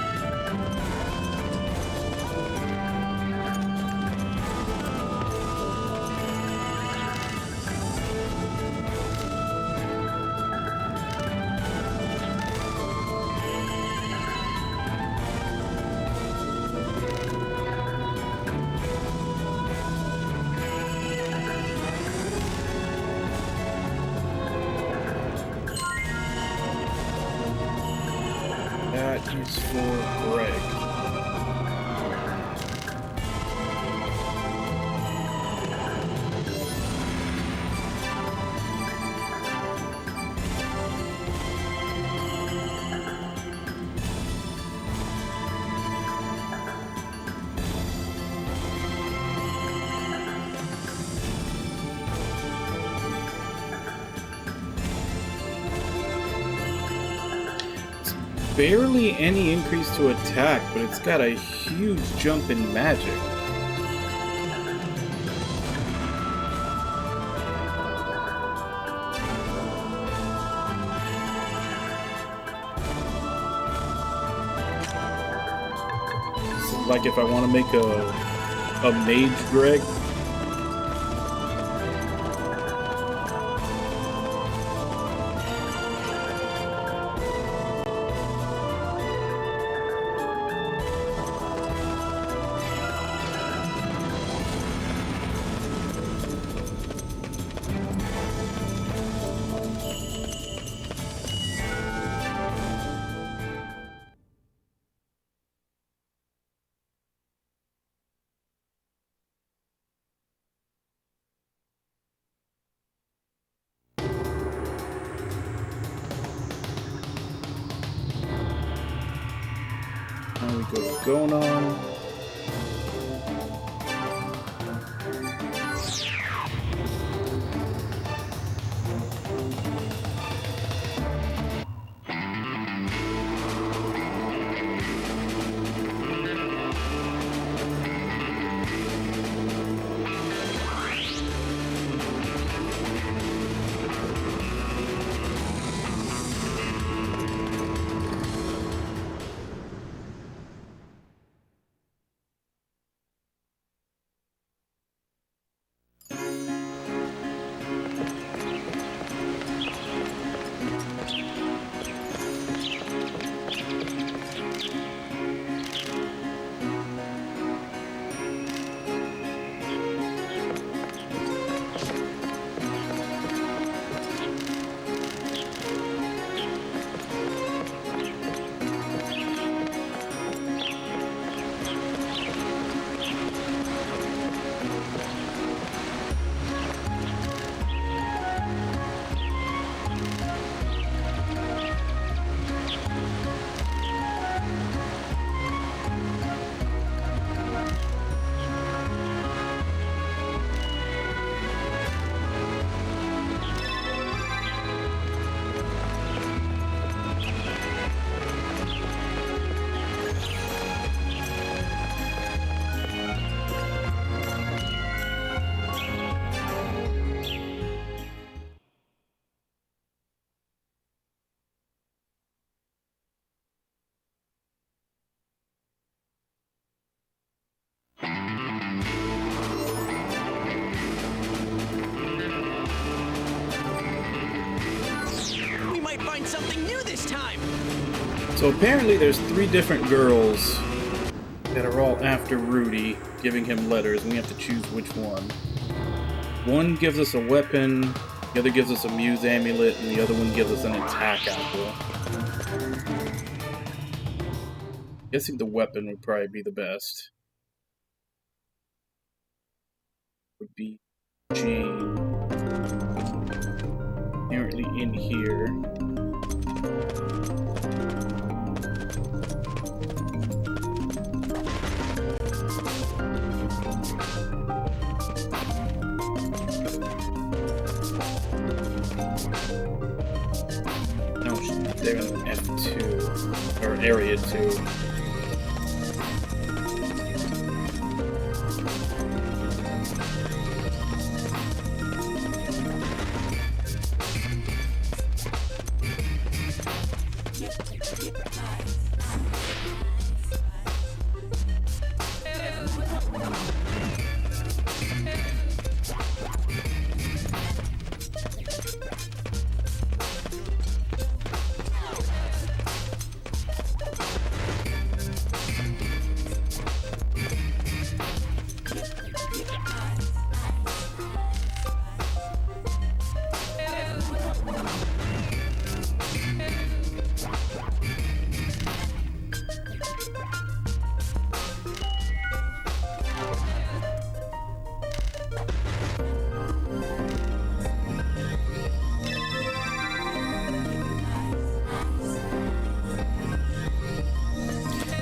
That is for Greg. Barely any increase to attack, but it's got a huge jump in magic. So, like if I want to make a mage Greg. Now we go to Gonon. So apparently there's 3 different girls that are all after Rudy, giving him letters, and we have to choose which one. One gives us a weapon, the other gives us a muse amulet, and the other one gives us an attack apple. Guessing the weapon would probably be the best. Would be Jane. Apparently in here. No, they're in F2 or Area 2.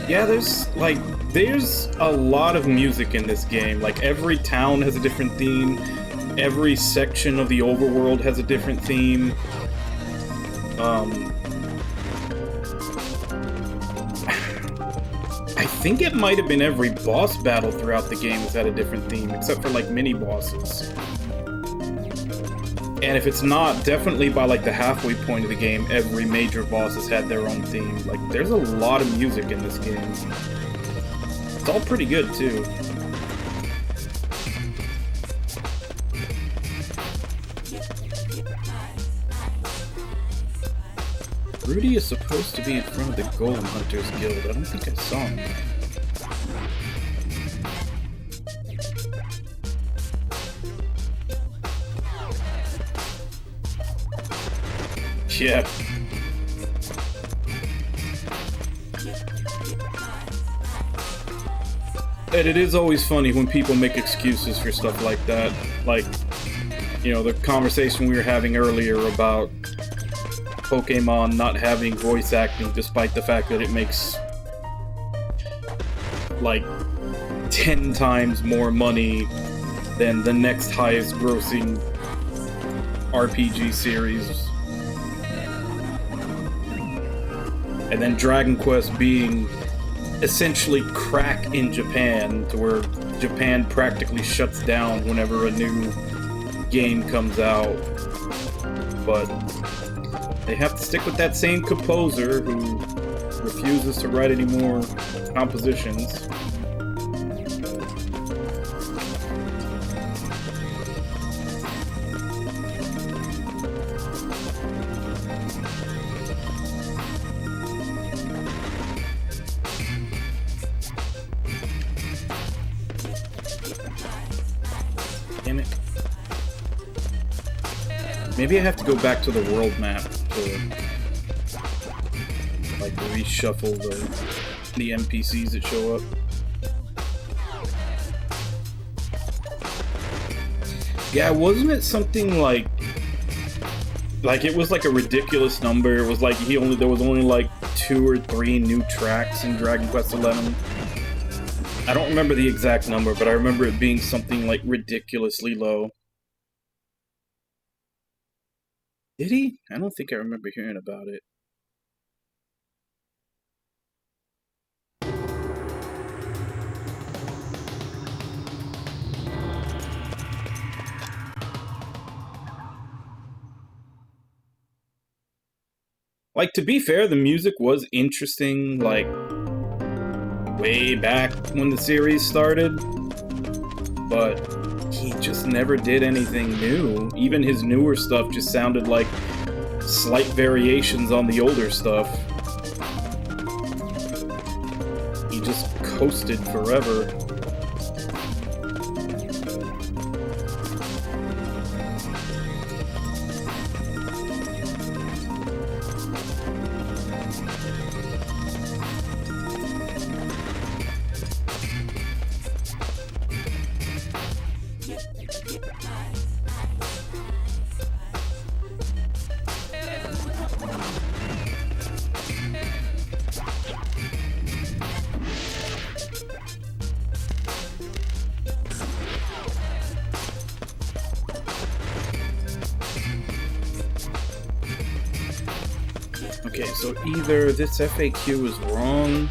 Yeah, there's a lot of music in this game. Like, every town has a different theme. Every section of the overworld has a different theme. I think it might have been every boss battle throughout the game has had a different theme, except for, like, mini-bosses. And if it's not, definitely by, like, the halfway point of the game, every major boss has had their own theme. Like, there's a lot of music in this game. It's all pretty good, too. Rudy is supposed to be in front of the Golem Hunters Guild. I don't think I saw him. Yeah. And it is always funny when people make excuses for stuff like that. Like, you know, the conversation we were having earlier about Pokemon not having voice acting, despite the fact that it makes like 10 times more money than the next highest grossing RPG series. And then Dragon Quest being essentially crack in Japan, to where Japan practically shuts down whenever a new game comes out. But they have to stick with that same composer who refuses to write any more compositions. Damn it. Maybe I have to go back to the world map to like reshuffle the NPCs that show up. Yeah, wasn't it something like it was like a ridiculous number? It was like there was only like 2 or 3 new tracks in Dragon Quest XI. I don't remember the exact number, but I remember it being something like ridiculously low. Did he? I don't think I remember hearing about it. Like, to be fair, the music was interesting, like, way back when the series started, but he just never did anything new. Even his newer stuff just sounded like slight variations on the older stuff. he just coasted forever. Okay, so either this FAQ is wrong,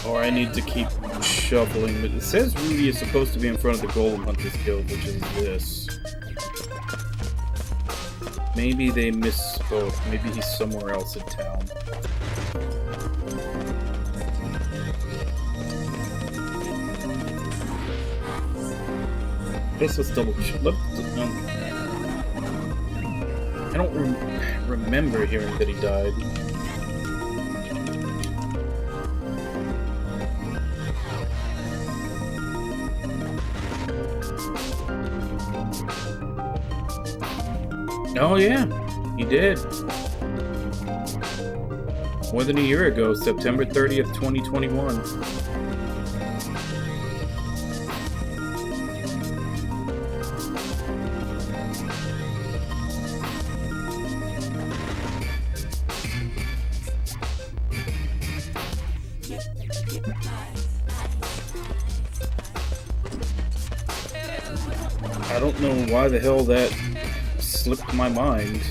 or I need to keep shuffling. But it says Rudy is supposed to be in front of the Golem Hunters Guild, which is this. Maybe they misspoke. Maybe he's somewhere else in town. I guess let's double check. I don't remember hearing that he died. Oh yeah, he did. More than a year ago, September 30th, 2021. I don't know why the hell that slipped my mind.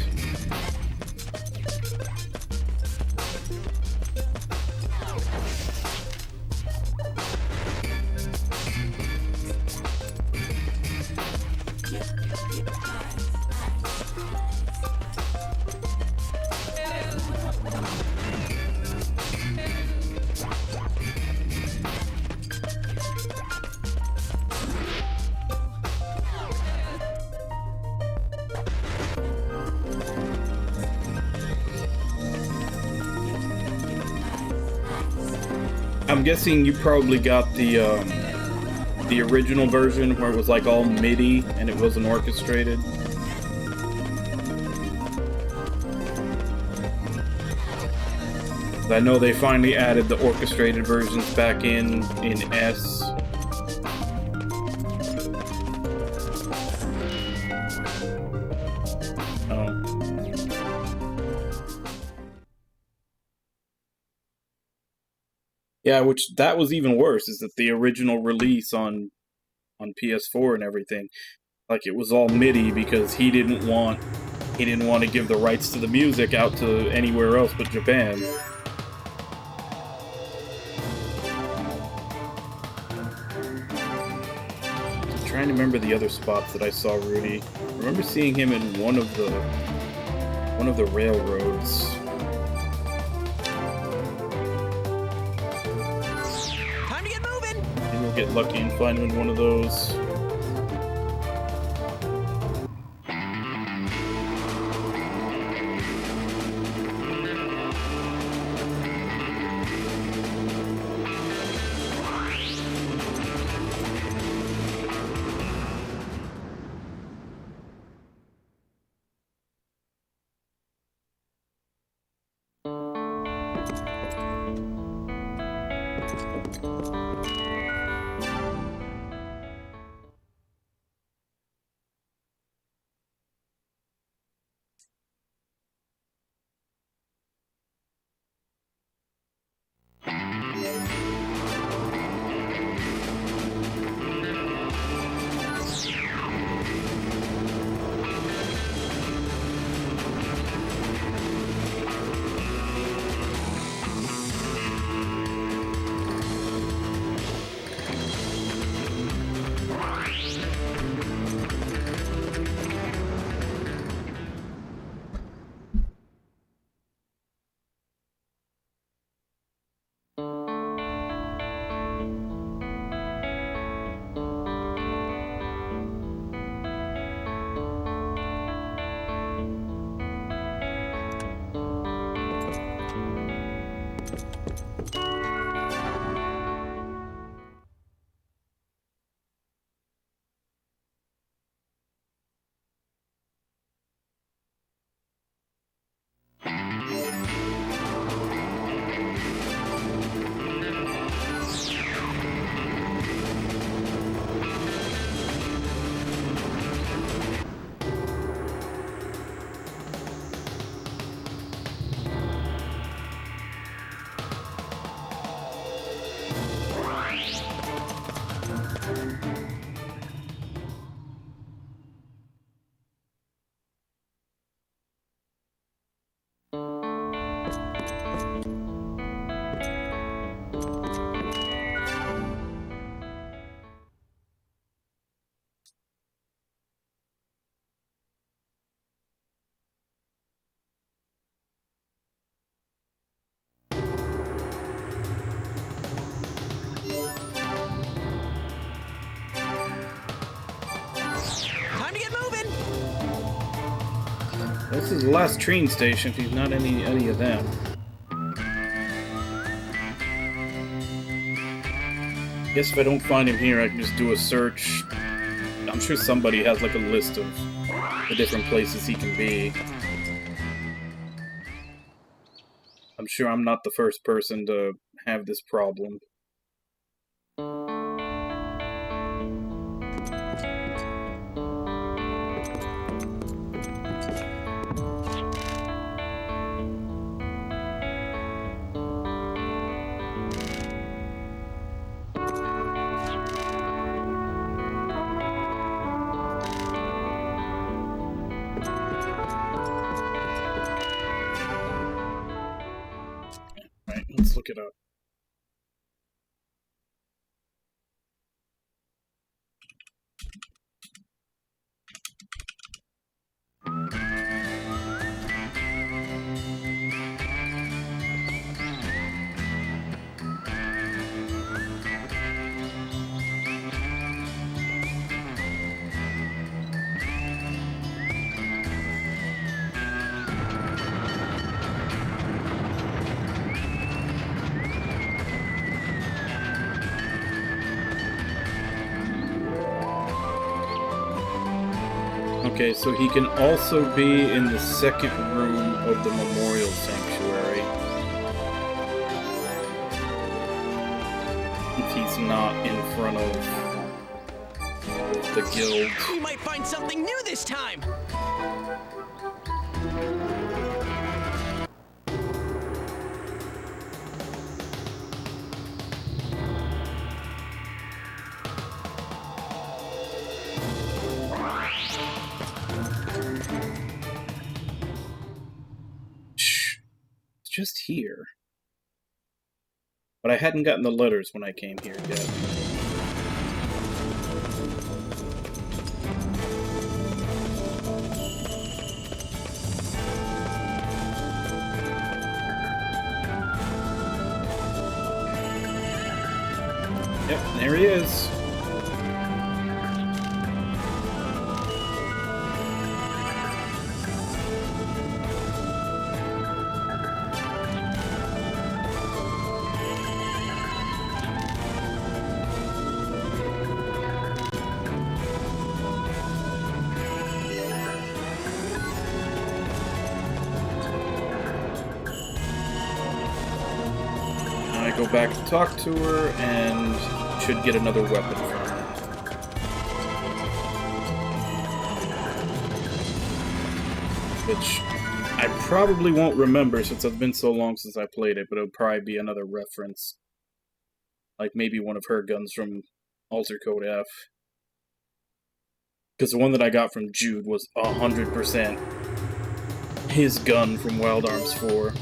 I'm guessing you probably got the original version where it was like all MIDI and it wasn't orchestrated. I know they finally added the orchestrated versions back in S. Yeah, which that was even worse, is that the original release on PS4 and everything, like it was all MIDI because he didn't want to give the rights to the music out to anywhere else but Japan. I'm trying to remember the other spots that I saw Rudy. I remember seeing him in one of the railroads. Get lucky and find him in one of those. This is the last train station if he's not any of them. I guess if I don't find him here, I can just do a search. I'm sure somebody has like a list of the different places he can be. I'm sure I'm not the first person to have this problem. Alright, let's look it up. Okay, so he can also be in the second room of the Memorial Sanctuary. If he's not in front of the guild. We might find something new this time! Just here. But I hadn't gotten the letters when I came here yet. Yep, there he is. Go back to talk to her and should get another weapon from her. Which I probably won't remember since it's been so long since I played it, but it'll probably be another reference. Like maybe one of her guns from Alter Code F. Because the one that I got from Jude was 100% his gun from Wild Arms 4.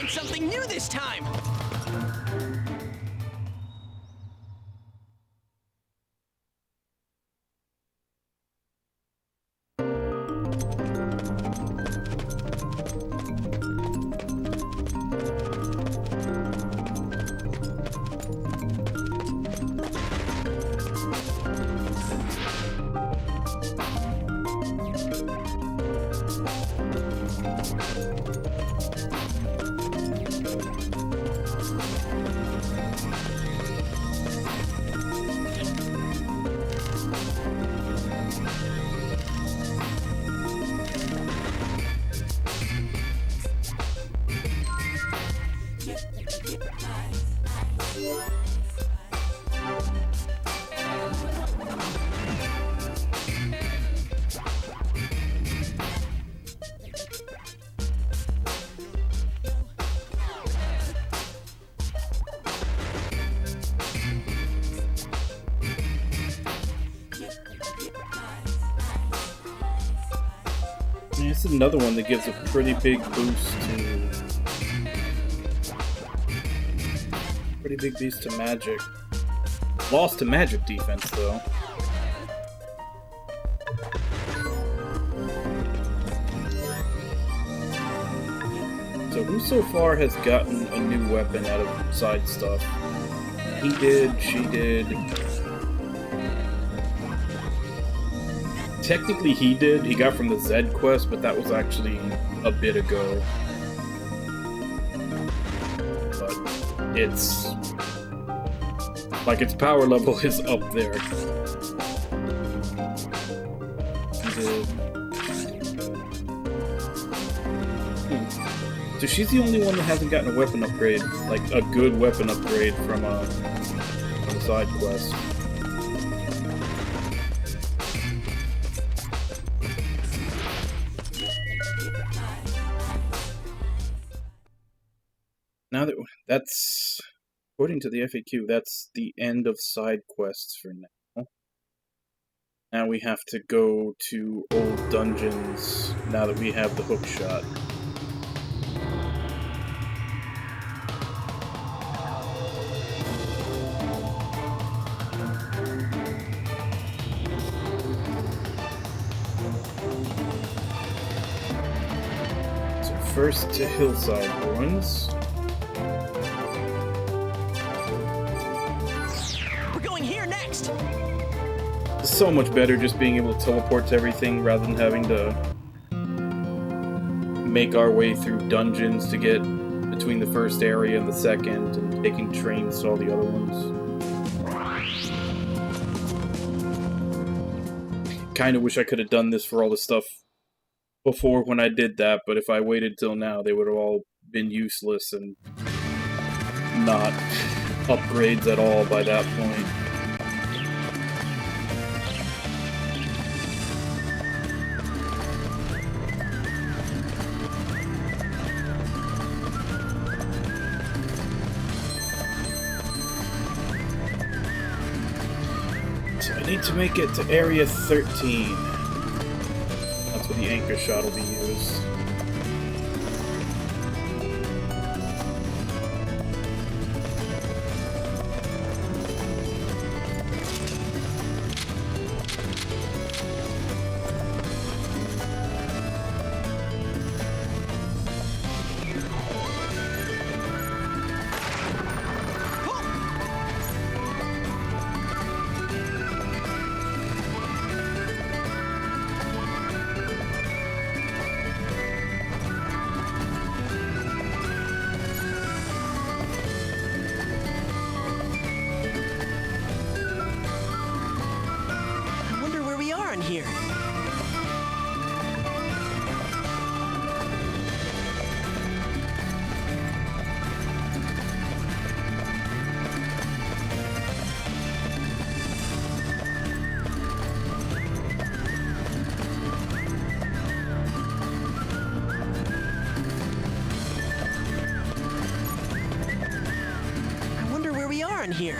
Something new this time! This is another one that gives a pretty big boost to magic. Lost to magic defense though. So who so far has gotten a new weapon out of side stuff? He did, she did. technically he did. He got from the Z quest, but that was actually a bit ago. But it's... like, its power level is up there. So she's the only one that hasn't gotten a weapon upgrade, like a good weapon upgrade from a side quest. Now that's according to the FAQ, that's the end of side quests for now. Now we have to go to old dungeons now that we have the hook shot. So first to Hillside Ruins. We're going here next. It's so much better just being able to teleport to everything rather than having to make our way through dungeons to get between the first area and the second, and taking trains to all the other ones. Kinda wish I could have done this for all the stuff before when I did that, but if I waited till now, they would have all been useless and not upgrades at all by that point. So I need to make it to Area 13. That's where the anchor shot will be used. Here. I wonder where we are in here.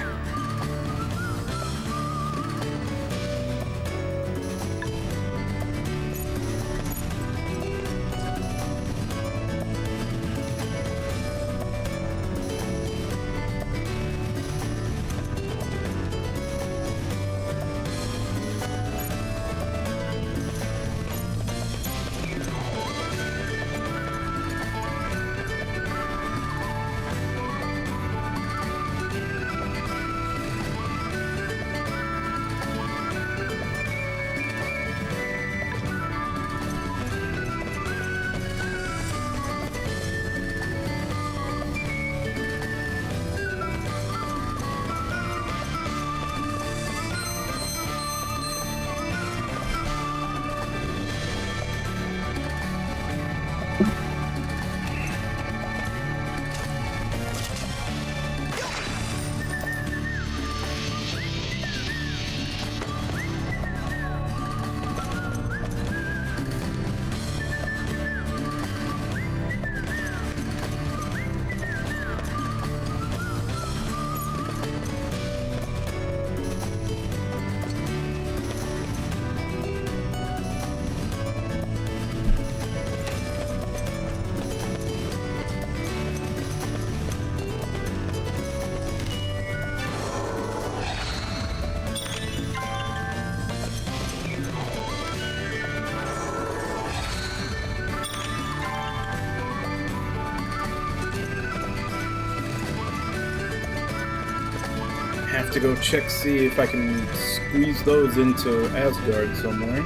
Have to go check, see if I can squeeze those into Asgard somewhere.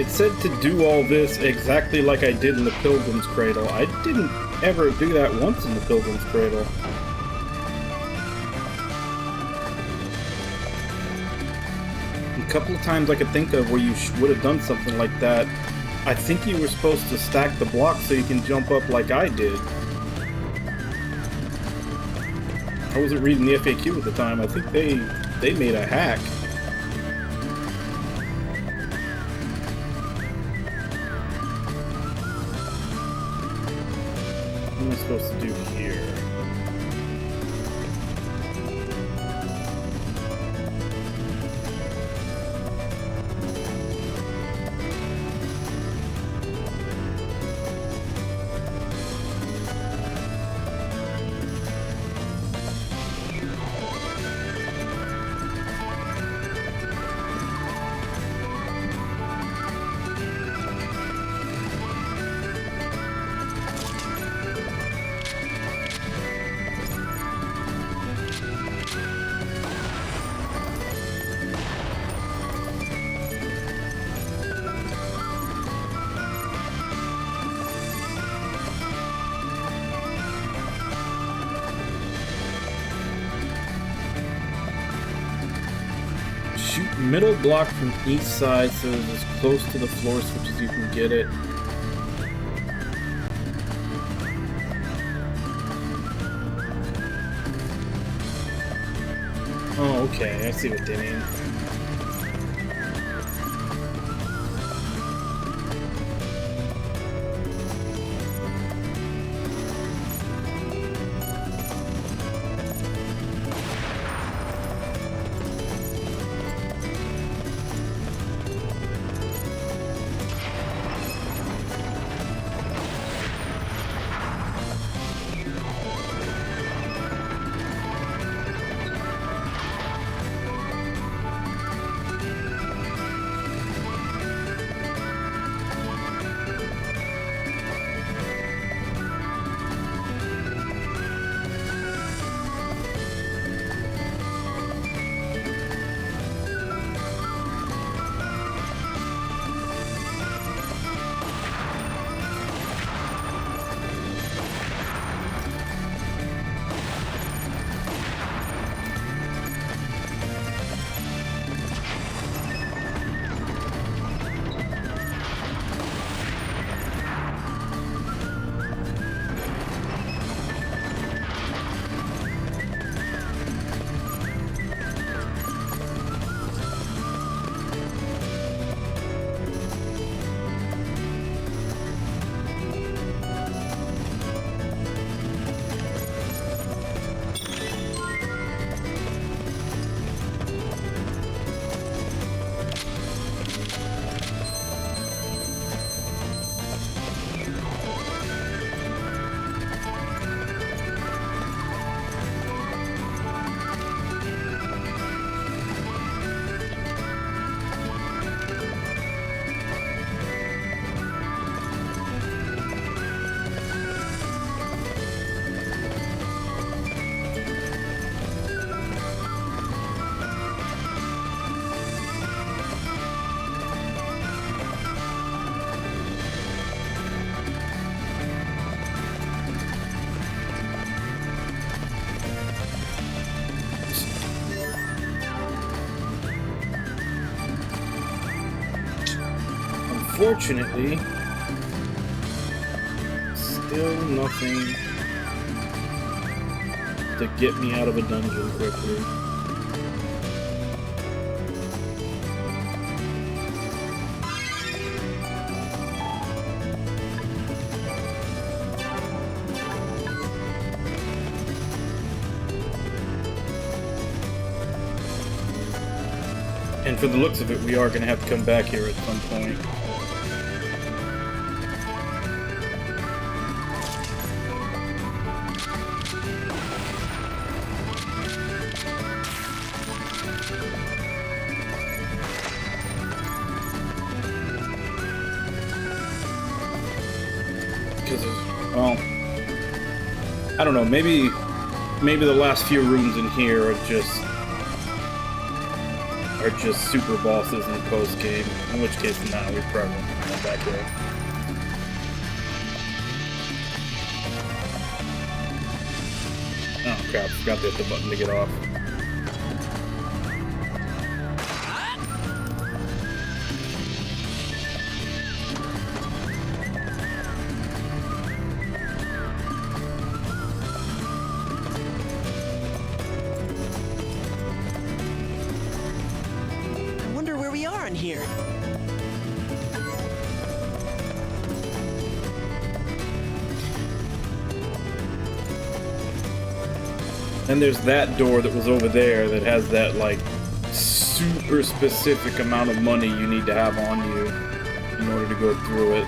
It said to do all this exactly like I did in the Pilgrim's Cradle. I didn't ever do that once in the Pilgrim's Cradle. A couple of times I could think of where you would have done something like that. I think you were supposed to stack the blocks so you can jump up like I did. I wasn't reading the FAQ at the time. I think they made a hack. What am I supposed to do here? Shoot middle block from each side so it's as close to the floor switch as you can get it. Oh, okay, I see what they mean. Unfortunately, still nothing to get me out of a dungeon quickly. And for the looks of it, we are going to have to come back here at some point. Well, I don't know, maybe the last few rooms in here are are just super bosses in the post game. In which case, now we probably won't come back there. Oh crap! Forgot to hit the button to get off. Here. And there's that door that was over there that has that, like, super specific amount of money you need to have on you in order to go through it.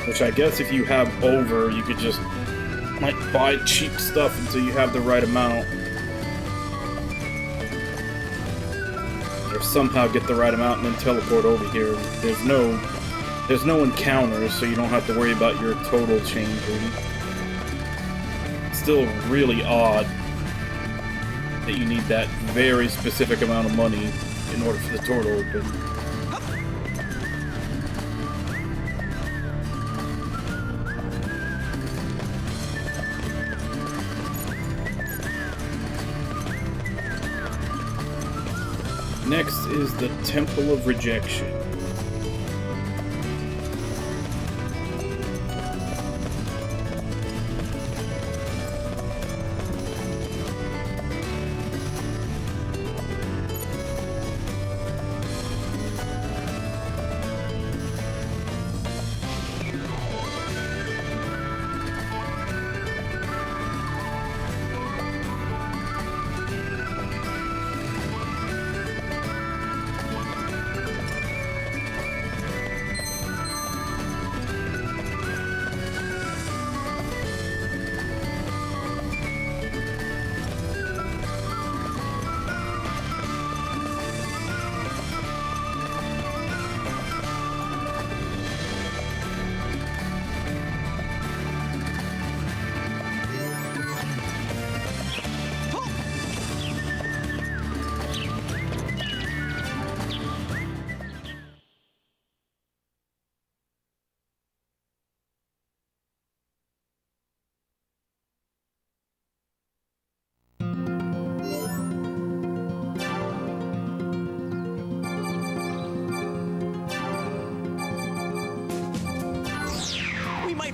Which I guess if you have over, you could just like buy cheap stuff until you have the right amount, or somehow get the right amount and then teleport over here. There's no encounters, so you don't have to worry about your total changing. Still really odd that you need that very specific amount of money in order for the door to open. Next is the Temple of Rejection.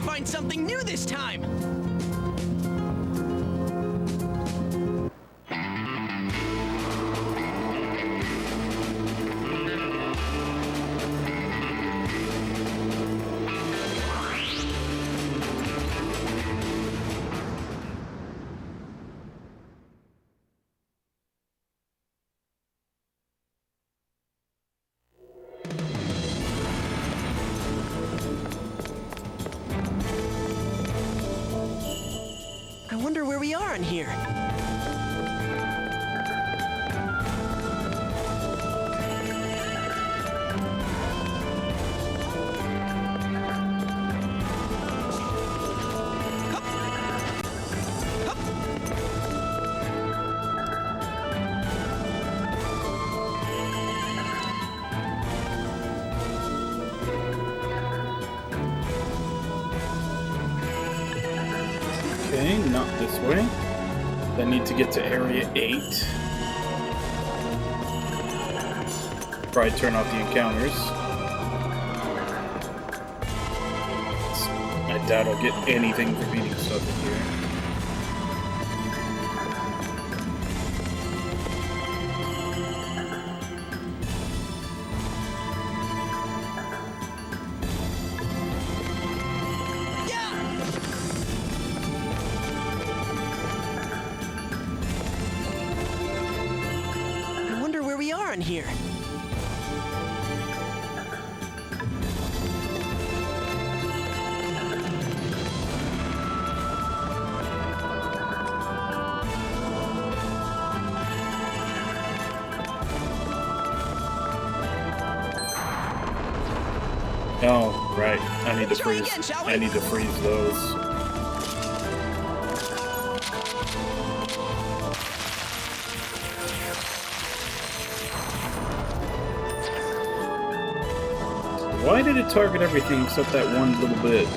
Find something new this time! I wonder where we are in here. Okay, not this way. I need to get to Area 8. Probably turn off the encounters. I doubt I'll get anything for beating stuff in here. In here. Oh, right. I need to Try freeze. again, shall we? I need to freeze those. Why did it target everything except that one little bit?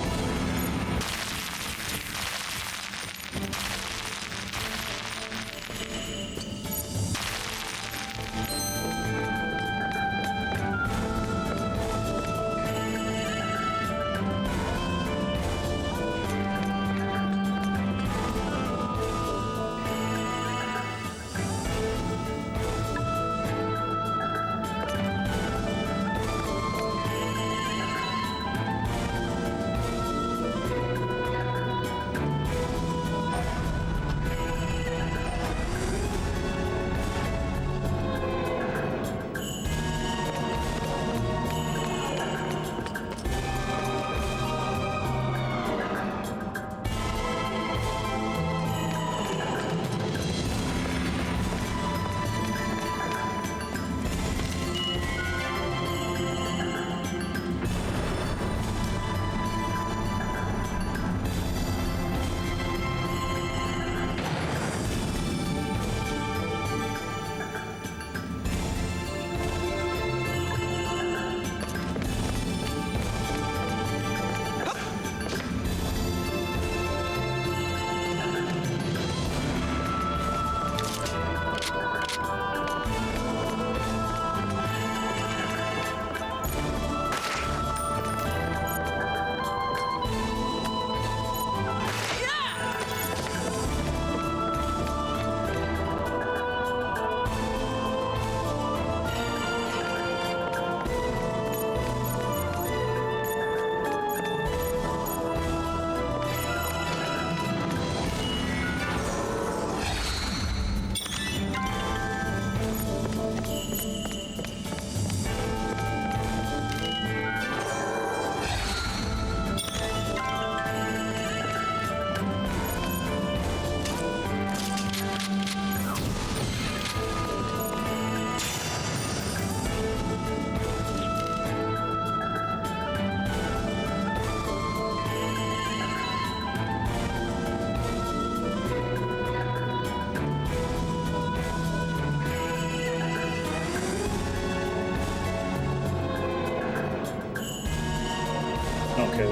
Okay,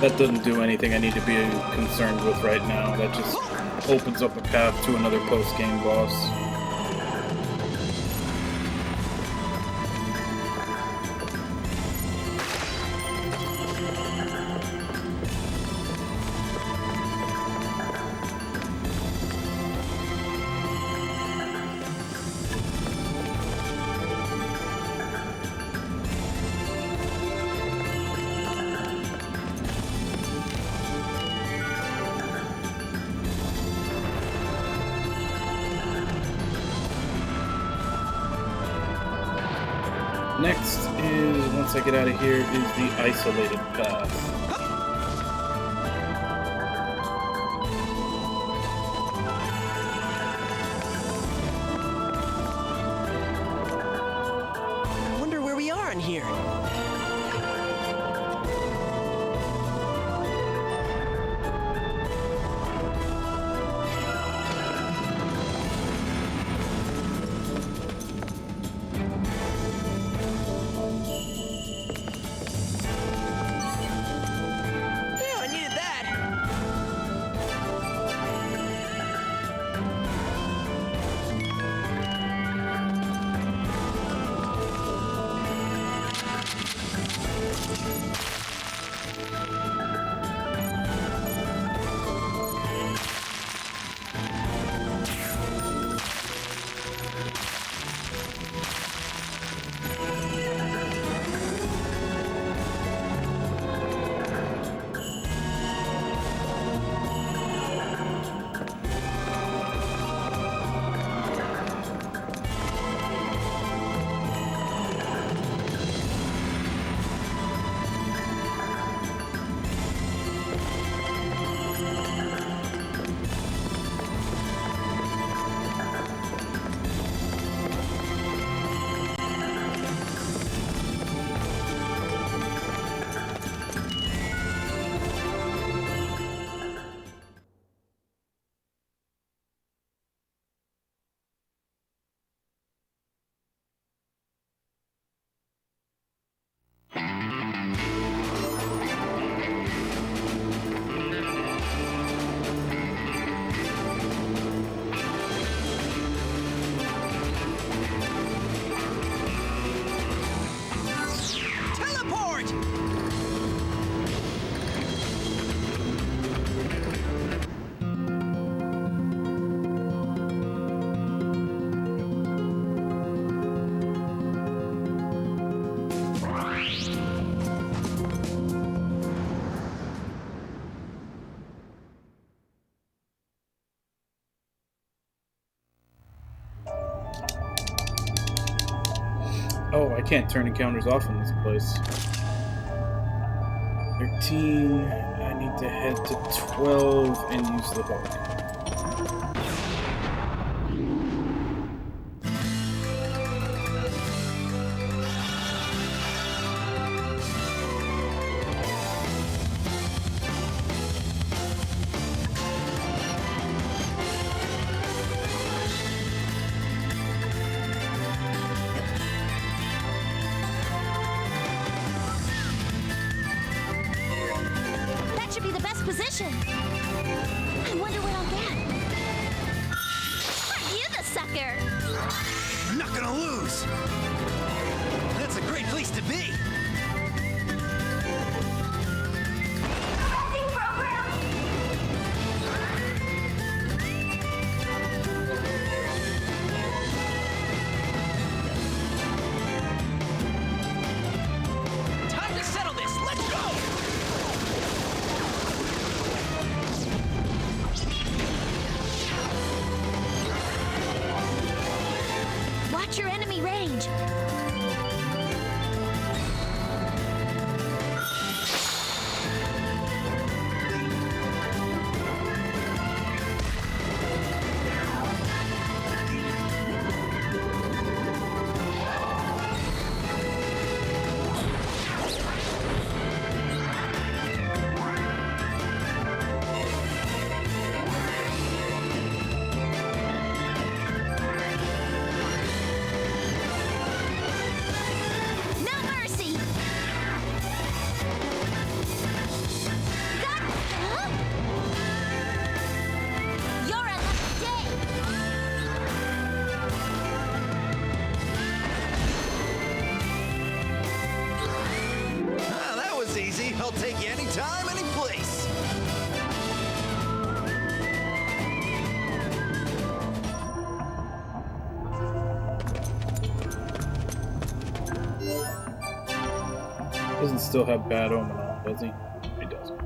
that doesn't do anything I need to be concerned with right now. That just opens up a path to another post-game boss. Next is, once I get out of here, is the isolated path. I wonder where we are in here. Yeah, I needed that. can't turn encounters off in this place. 13. I need to head to 12 and use the hook. That should be the best position. I wonder where I'll get. Are you the sucker? I'm not gonna lose. That's a great place to be. Time to settle this. Let's go. Watch your enemy range. No mercy. Got. Huh? You're a lucky day. Ah, that was easy. I'll take you anytime, any place. Doesn't still have bad omen on, does he? He doesn't.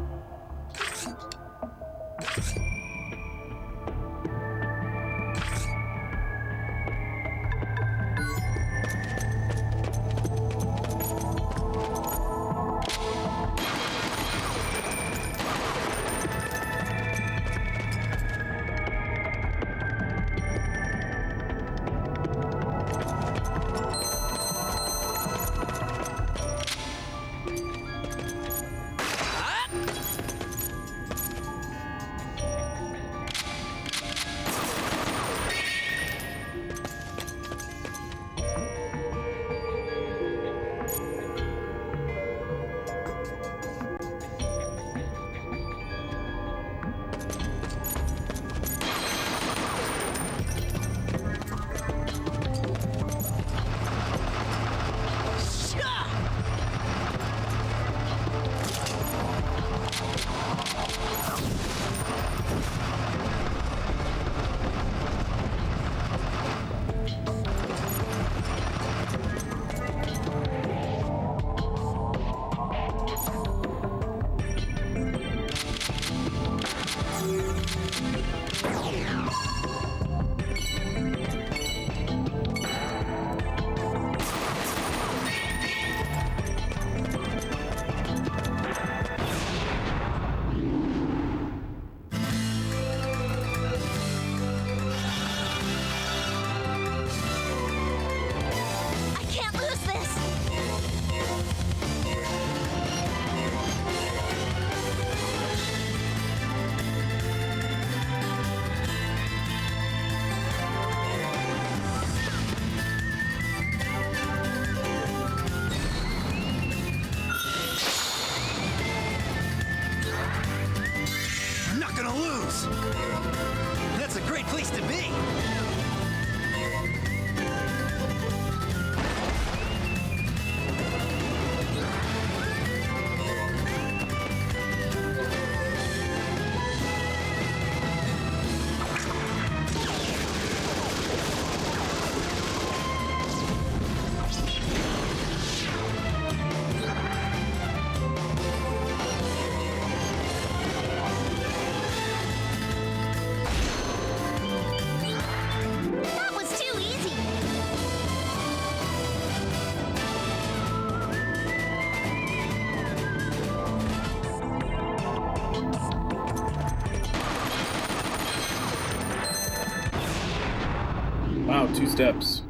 2 steps.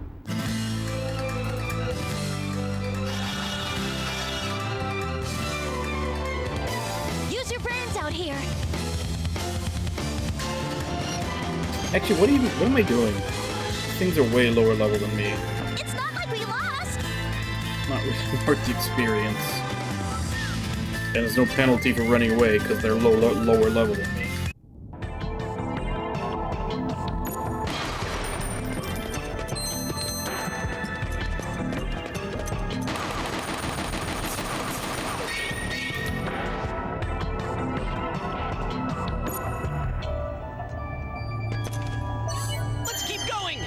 Use your brains out here. Actually, what am I doing? Things are way lower level than me. It's not like we lost. Not really worth the experience. And there's no penalty for running away because they're lower level than me. Let's keep going!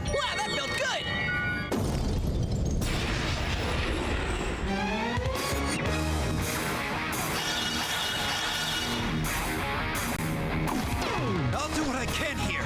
Wow, that felt good! I'll do what I can here.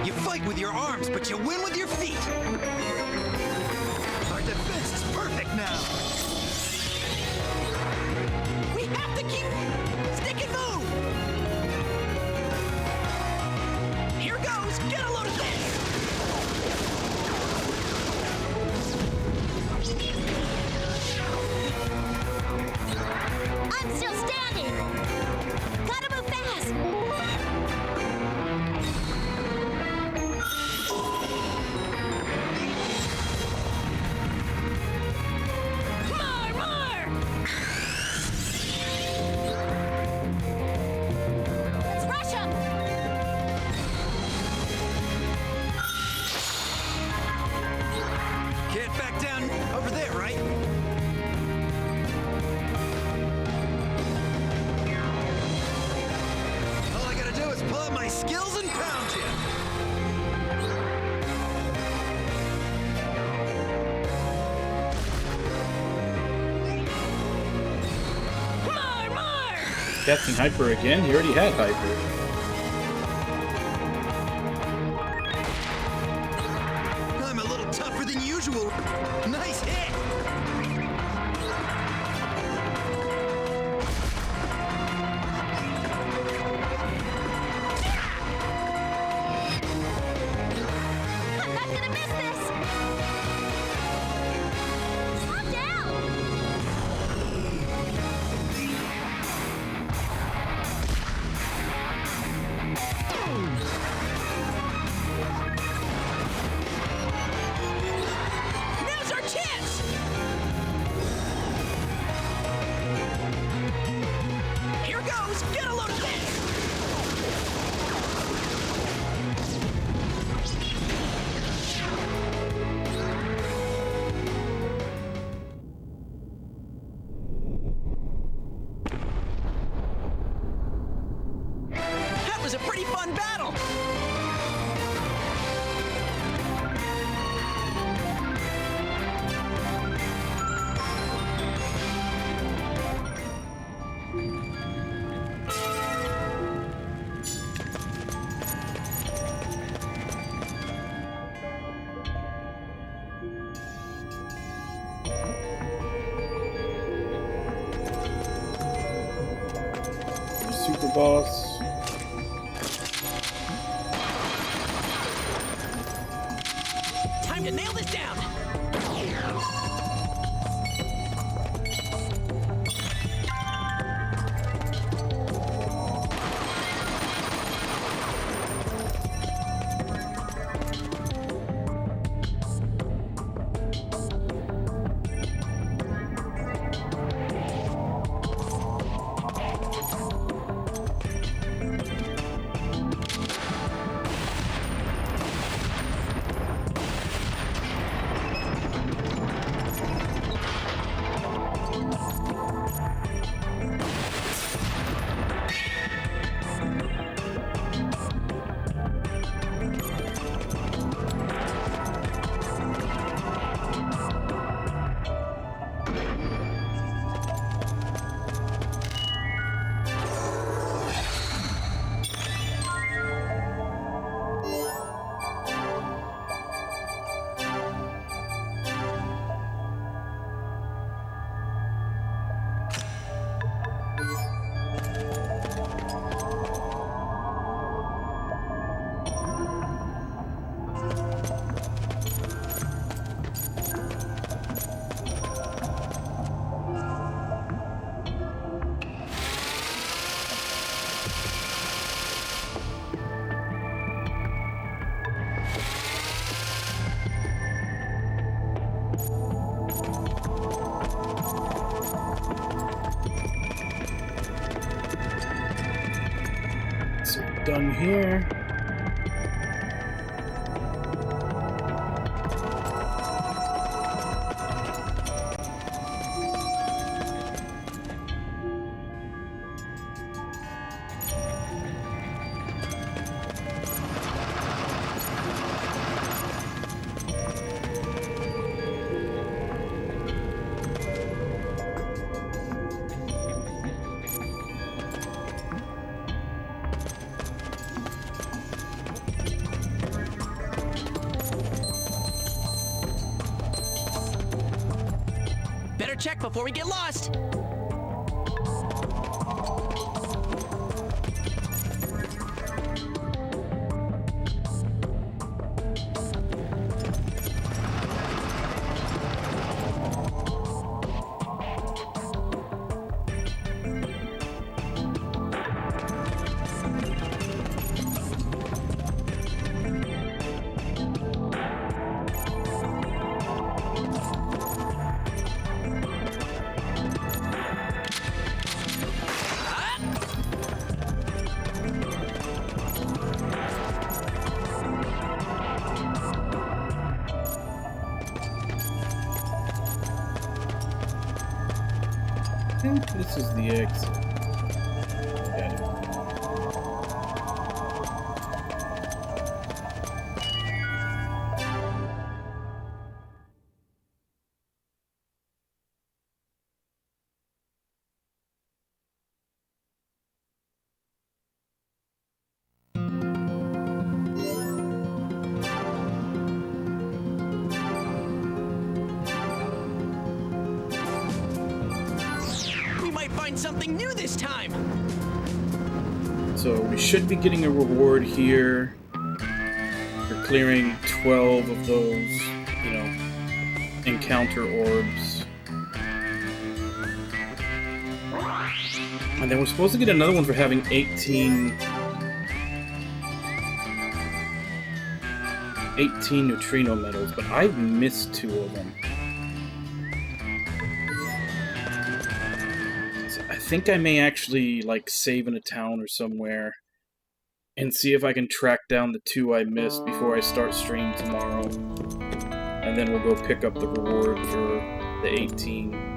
You fight with your arms, but you win with your feet. Our defense is perfect now. We have to keep stick and move. Here goes. Get a load of this. I'm still standing. Gotta move fast. More, more. Let's rush 'em. Can't back down over there, right? All I gotta do is pull out my skills and pound you. More, more. Casting Hyper again? He already had Hyper. I'm a little tougher than usual. Nice hit. I'm not gonna miss this. Calm down. Now's our chance. Here goes. Get a load of this. That was a pretty fun battle. super boss. Time to nail this down. So done here. Better check before we get lost. I think this is the exit. Got it. We might find something new this time. So we should be getting a reward here for clearing 12 of those, you know, encounter orbs. And then we're supposed to get another one for having 18 neutrino metals, but I've missed 2 of them. So I think I may actually, like, save in a town or somewhere and see if I can track down the 2 I missed before I start stream tomorrow. And then we'll go pick up the reward for the 18.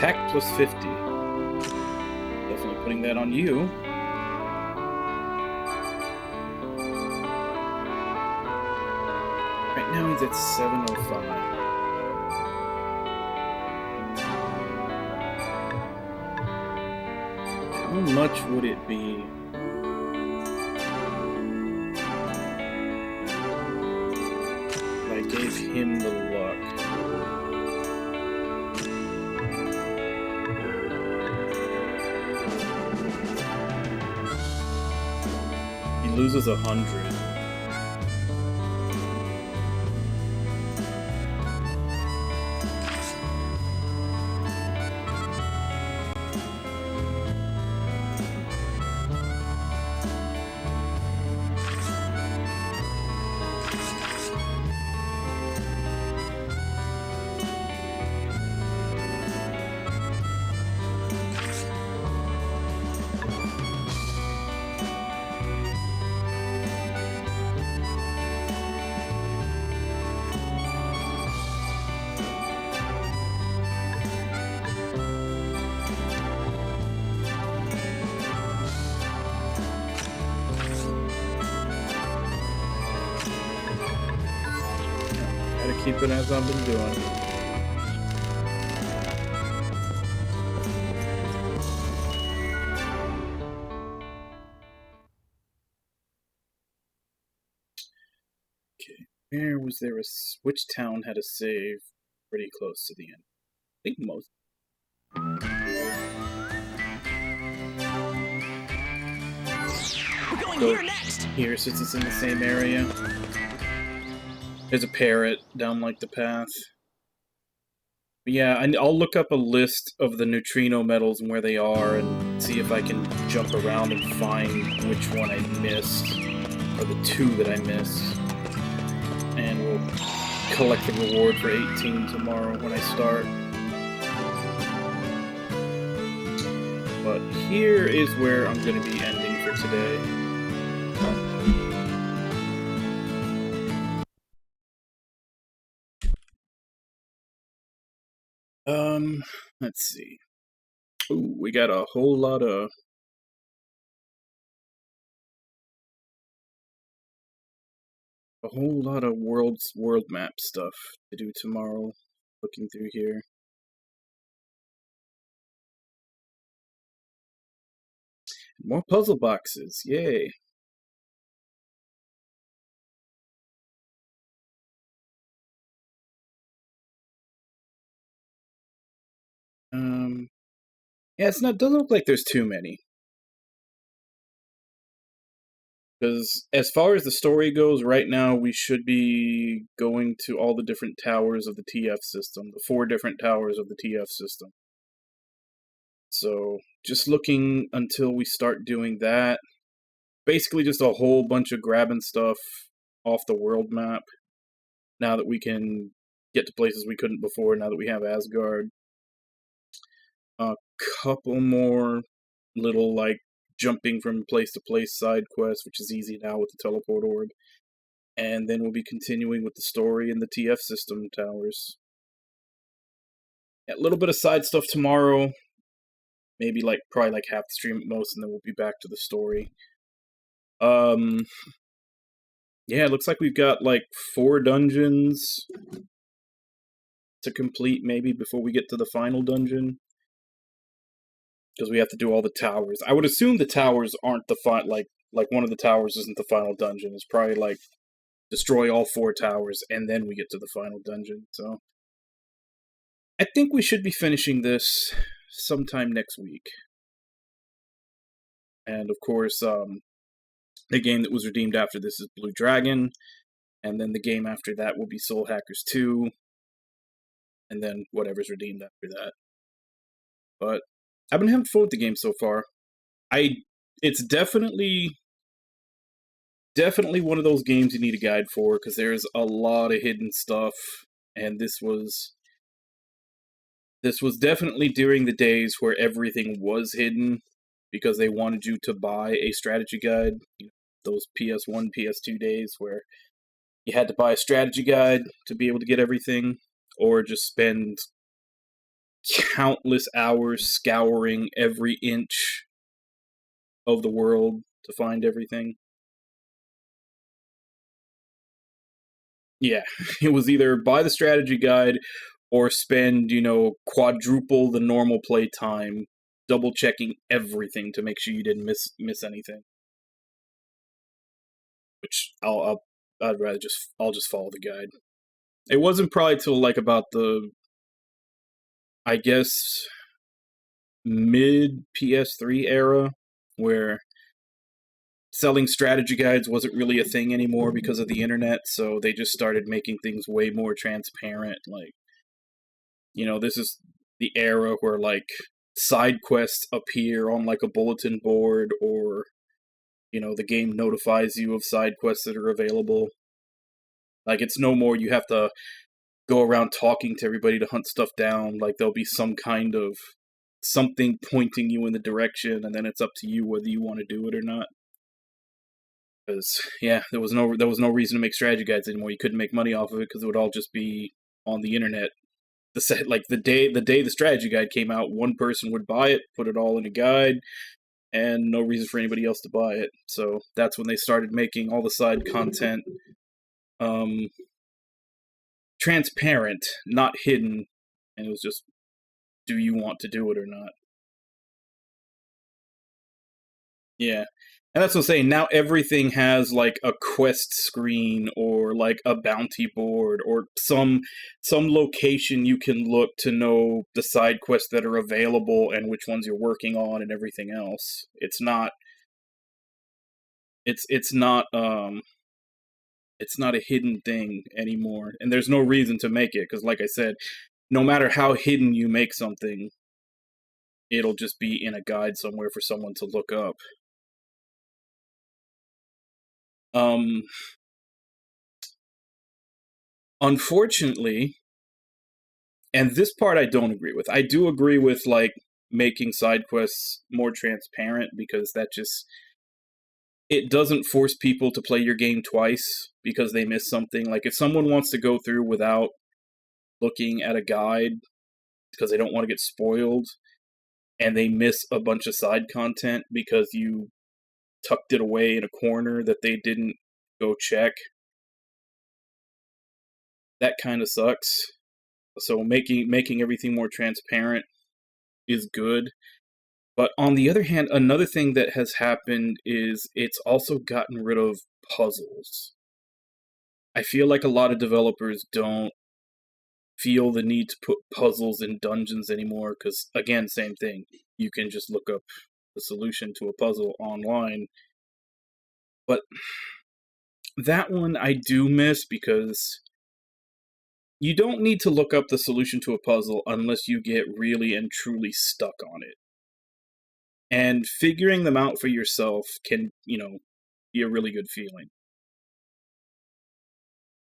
Attack plus 50. Definitely putting that on you. Right now he's at 705. How much would it be? If I gave him the luck. He loses 100. Keep it as I've been doing. Okay, where was there which town had a save pretty close to the end? I think most. We're going here next! Here, since it's in the same area. There's a parrot down like the path. But yeah, I'll look up a list of the neutrino metals and where they are and see if I can jump around and find which one I missed, or the two that I missed. And we'll collect the reward for 18 tomorrow when I start. But here is where I'm going to be ending for today. Let's see. Ooh, we got a whole lot of world map stuff to do tomorrow. Looking through here. More puzzle boxes, yay. Yeah, doesn't look like there's too many. Because as far as the story goes, right now we should be going to all the different towers of the TF system, the 4 different towers of the TF system. So, just looking until we start doing that. Basically just a whole bunch of grabbing stuff off the world map. Now that we can get to places we couldn't before, now that we have Asgard. A couple more little, like, jumping from place to place side quests, which is easy now with the teleport orb. And then we'll be continuing with the story in the TF system towers. Yeah, a little bit of side stuff tomorrow. Maybe probably like half the stream at most, and then we'll be back to the story. Yeah, it looks like we've got like 4 dungeons to complete maybe before we get to the final dungeon. Because we have to do all the towers. I would assume the towers aren't the like one of the towers isn't the final dungeon. It's probably like destroy all 4 towers and then we get to the final dungeon. So I think we should be finishing this sometime next week. And of course, the game that was redeemed after this is Blue Dragon, and then the game after that will be Soul Hackers 2, and then whatever's redeemed after that. But I've been having fun with the game so far. It's definitely one of those games you need a guide for, because there's a lot of hidden stuff, and this was definitely during the days where everything was hidden, because they wanted you to buy a strategy guide. Those PS1, PS2 days where you had to buy a strategy guide to be able to get everything, or just spend countless hours scouring every inch of the world to find everything. Yeah, it was either buy the strategy guide or spend, quadruple the normal play time double checking everything to make sure you didn't miss anything. Which I'd rather I'll just follow the guide. It wasn't probably till like about the, I guess, mid PS3 era where selling strategy guides wasn't really a thing anymore because of the internet, so they just started making things way more transparent. Like, this is the era where like side quests appear on like a bulletin board, or the game notifies you of side quests that are available. Like, it's no more you have to go around talking to everybody to hunt stuff down. Like, there'll be some kind of something pointing you in the direction, and then it's up to you whether you want to do it or not. Because there was no reason to make strategy guides anymore. You couldn't make money off of it because it would all just be on the internet. The day the strategy guide came out, one person would buy it, put it all in a guide, and no reason for anybody else to buy it. So that's when they started making all the side content transparent, not hidden, and it was just, do you want to do it or not? Yeah. And that's what I'm saying. Now everything has like a quest screen or like a bounty board or some location you can look to know the side quests that are available and which ones you're working on and everything else. It's not a hidden thing anymore, and there's no reason to make it because, like I said, no matter how hidden you make something, it'll just be in a guide somewhere for someone to look up. Unfortunately, and this part I don't agree with. I do agree with like making side quests more transparent because it doesn't force people to play your game twice because they missed something. Like, if someone wants to go through without looking at a guide because they don't want to get spoiled, and they miss a bunch of side content because you tucked it away in a corner that they didn't go check, that kind of sucks. So making everything more transparent is good. But on the other hand, another thing that has happened is it's also gotten rid of puzzles. I feel like a lot of developers don't feel the need to put puzzles in dungeons anymore because, again, same thing. You can just look up the solution to a puzzle online. But that one I do miss because you don't need to look up the solution to a puzzle unless you get really and truly stuck on it. And figuring them out for yourself can, be a really good feeling.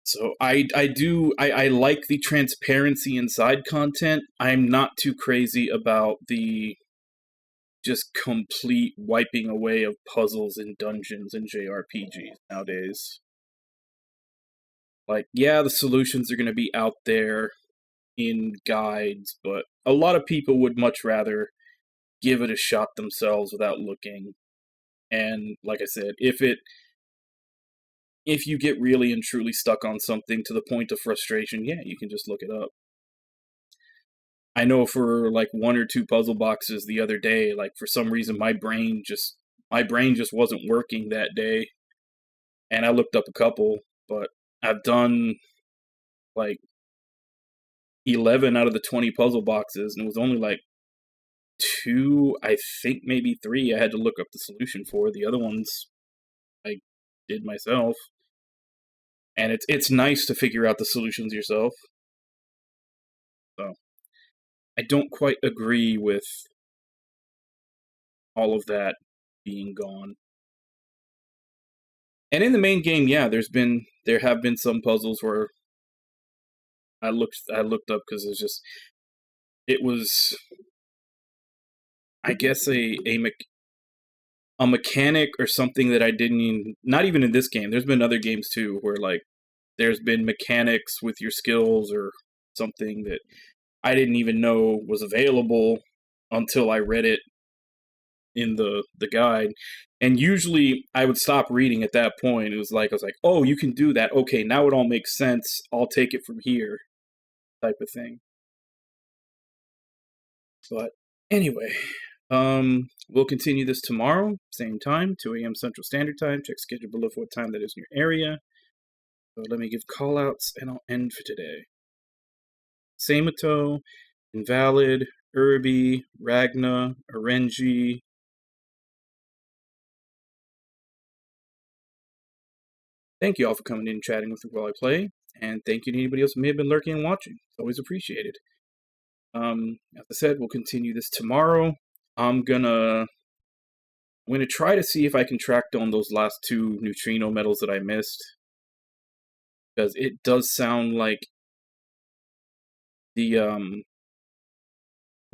So I like the transparency inside content. I'm not too crazy about the just complete wiping away of puzzles in dungeons and JRPGs nowadays. Like, yeah, the solutions are going to be out there in guides, but a lot of people would much rather give it a shot themselves without looking. And like I said, if you get really and truly stuck on something to the point of frustration, yeah, you can just look it up. I know for like one or two puzzle boxes the other day, like for some reason my brain just wasn't working that day. And I looked up a couple, but I've done like 11 out of the 20 puzzle boxes, and it was only like 2, I think maybe 3 I had to look up the solution for. The other ones I did myself. And it's nice to figure out the solutions yourself. So I don't quite agree with all of that being gone. And in the main game, yeah, there have been some puzzles where I looked up because it was I guess a mechanic or something that I didn't even, not even in this game. There's been other games too where like there's been mechanics with your skills or something that I didn't even know was available until I read it in the guide. And usually I would stop reading at that point. It was like, I was like, oh, you can do that. Okay, now it all makes sense. I'll take it from here, type of thing. But anyway, we'll continue this tomorrow, same time, 2 a.m. Central Standard Time. Check schedule below for what time that is in your area. So let me give callouts, and I'll end for today. Samato, Invalid, Urbi, Ragna, Orenji. Thank you all for coming in and chatting with me while I play, and thank you to anybody else who may have been lurking and watching. It's always appreciated. As I said, we'll continue this tomorrow. I'm gonna try to see if I can track down those last 2 neutrino medals that I missed, because it does sound like the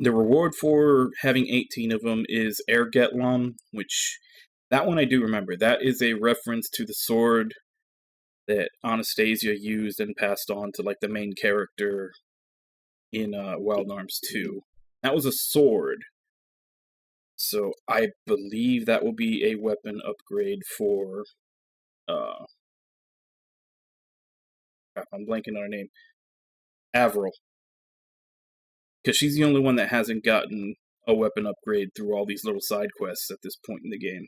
reward for having 18 of them is Ergetlam, which that one I do remember. That is a reference to the sword that Anastasia used and passed on to like the main character in Wild Arms 2. That was a sword. So I believe that will be a weapon upgrade for I'm blanking on her name. Avril. Because she's the only one that hasn't gotten a weapon upgrade through all these little side quests at this point in the game.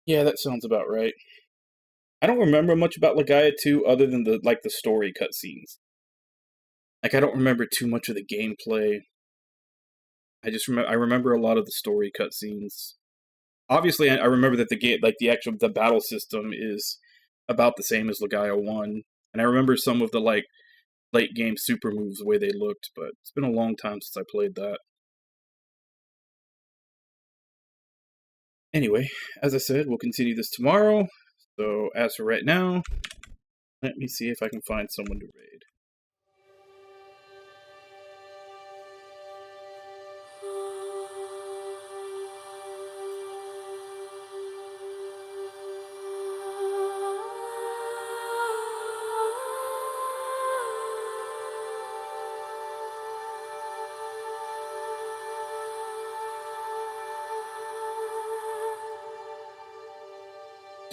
Yeah, that sounds about right. I don't remember much about Legaia 2 other than the story cutscenes. Like, I don't remember too much of the gameplay. I remember a lot of the story cutscenes. Obviously, I remember that the game, the battle system is about the same as Legaia 1, and I remember some of the late game super moves the way they looked, but it's been a long time since I played that. Anyway, as I said, we'll continue this tomorrow. So as for right now, let me see if I can find someone to raid.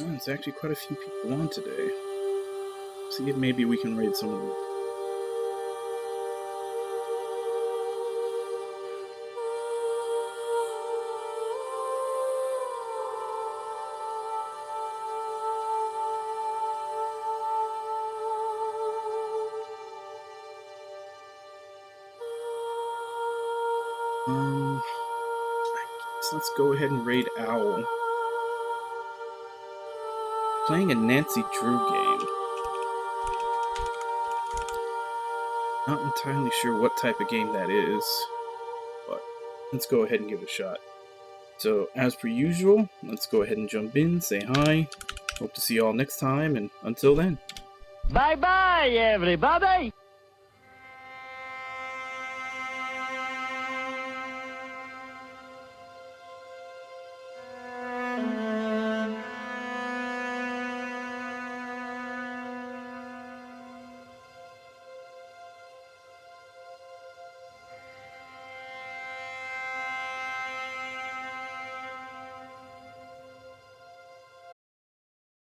Oh, there's actually quite a few people on today. See if maybe we can raid some of them. I guess let's go ahead and raid Owl. Playing a Nancy Drew game. Not entirely sure what type of game that is, but let's go ahead and give it a shot. So, as per usual, let's go ahead and jump in, say hi. Hope to see you all next time, and until then. Bye-bye, everybody!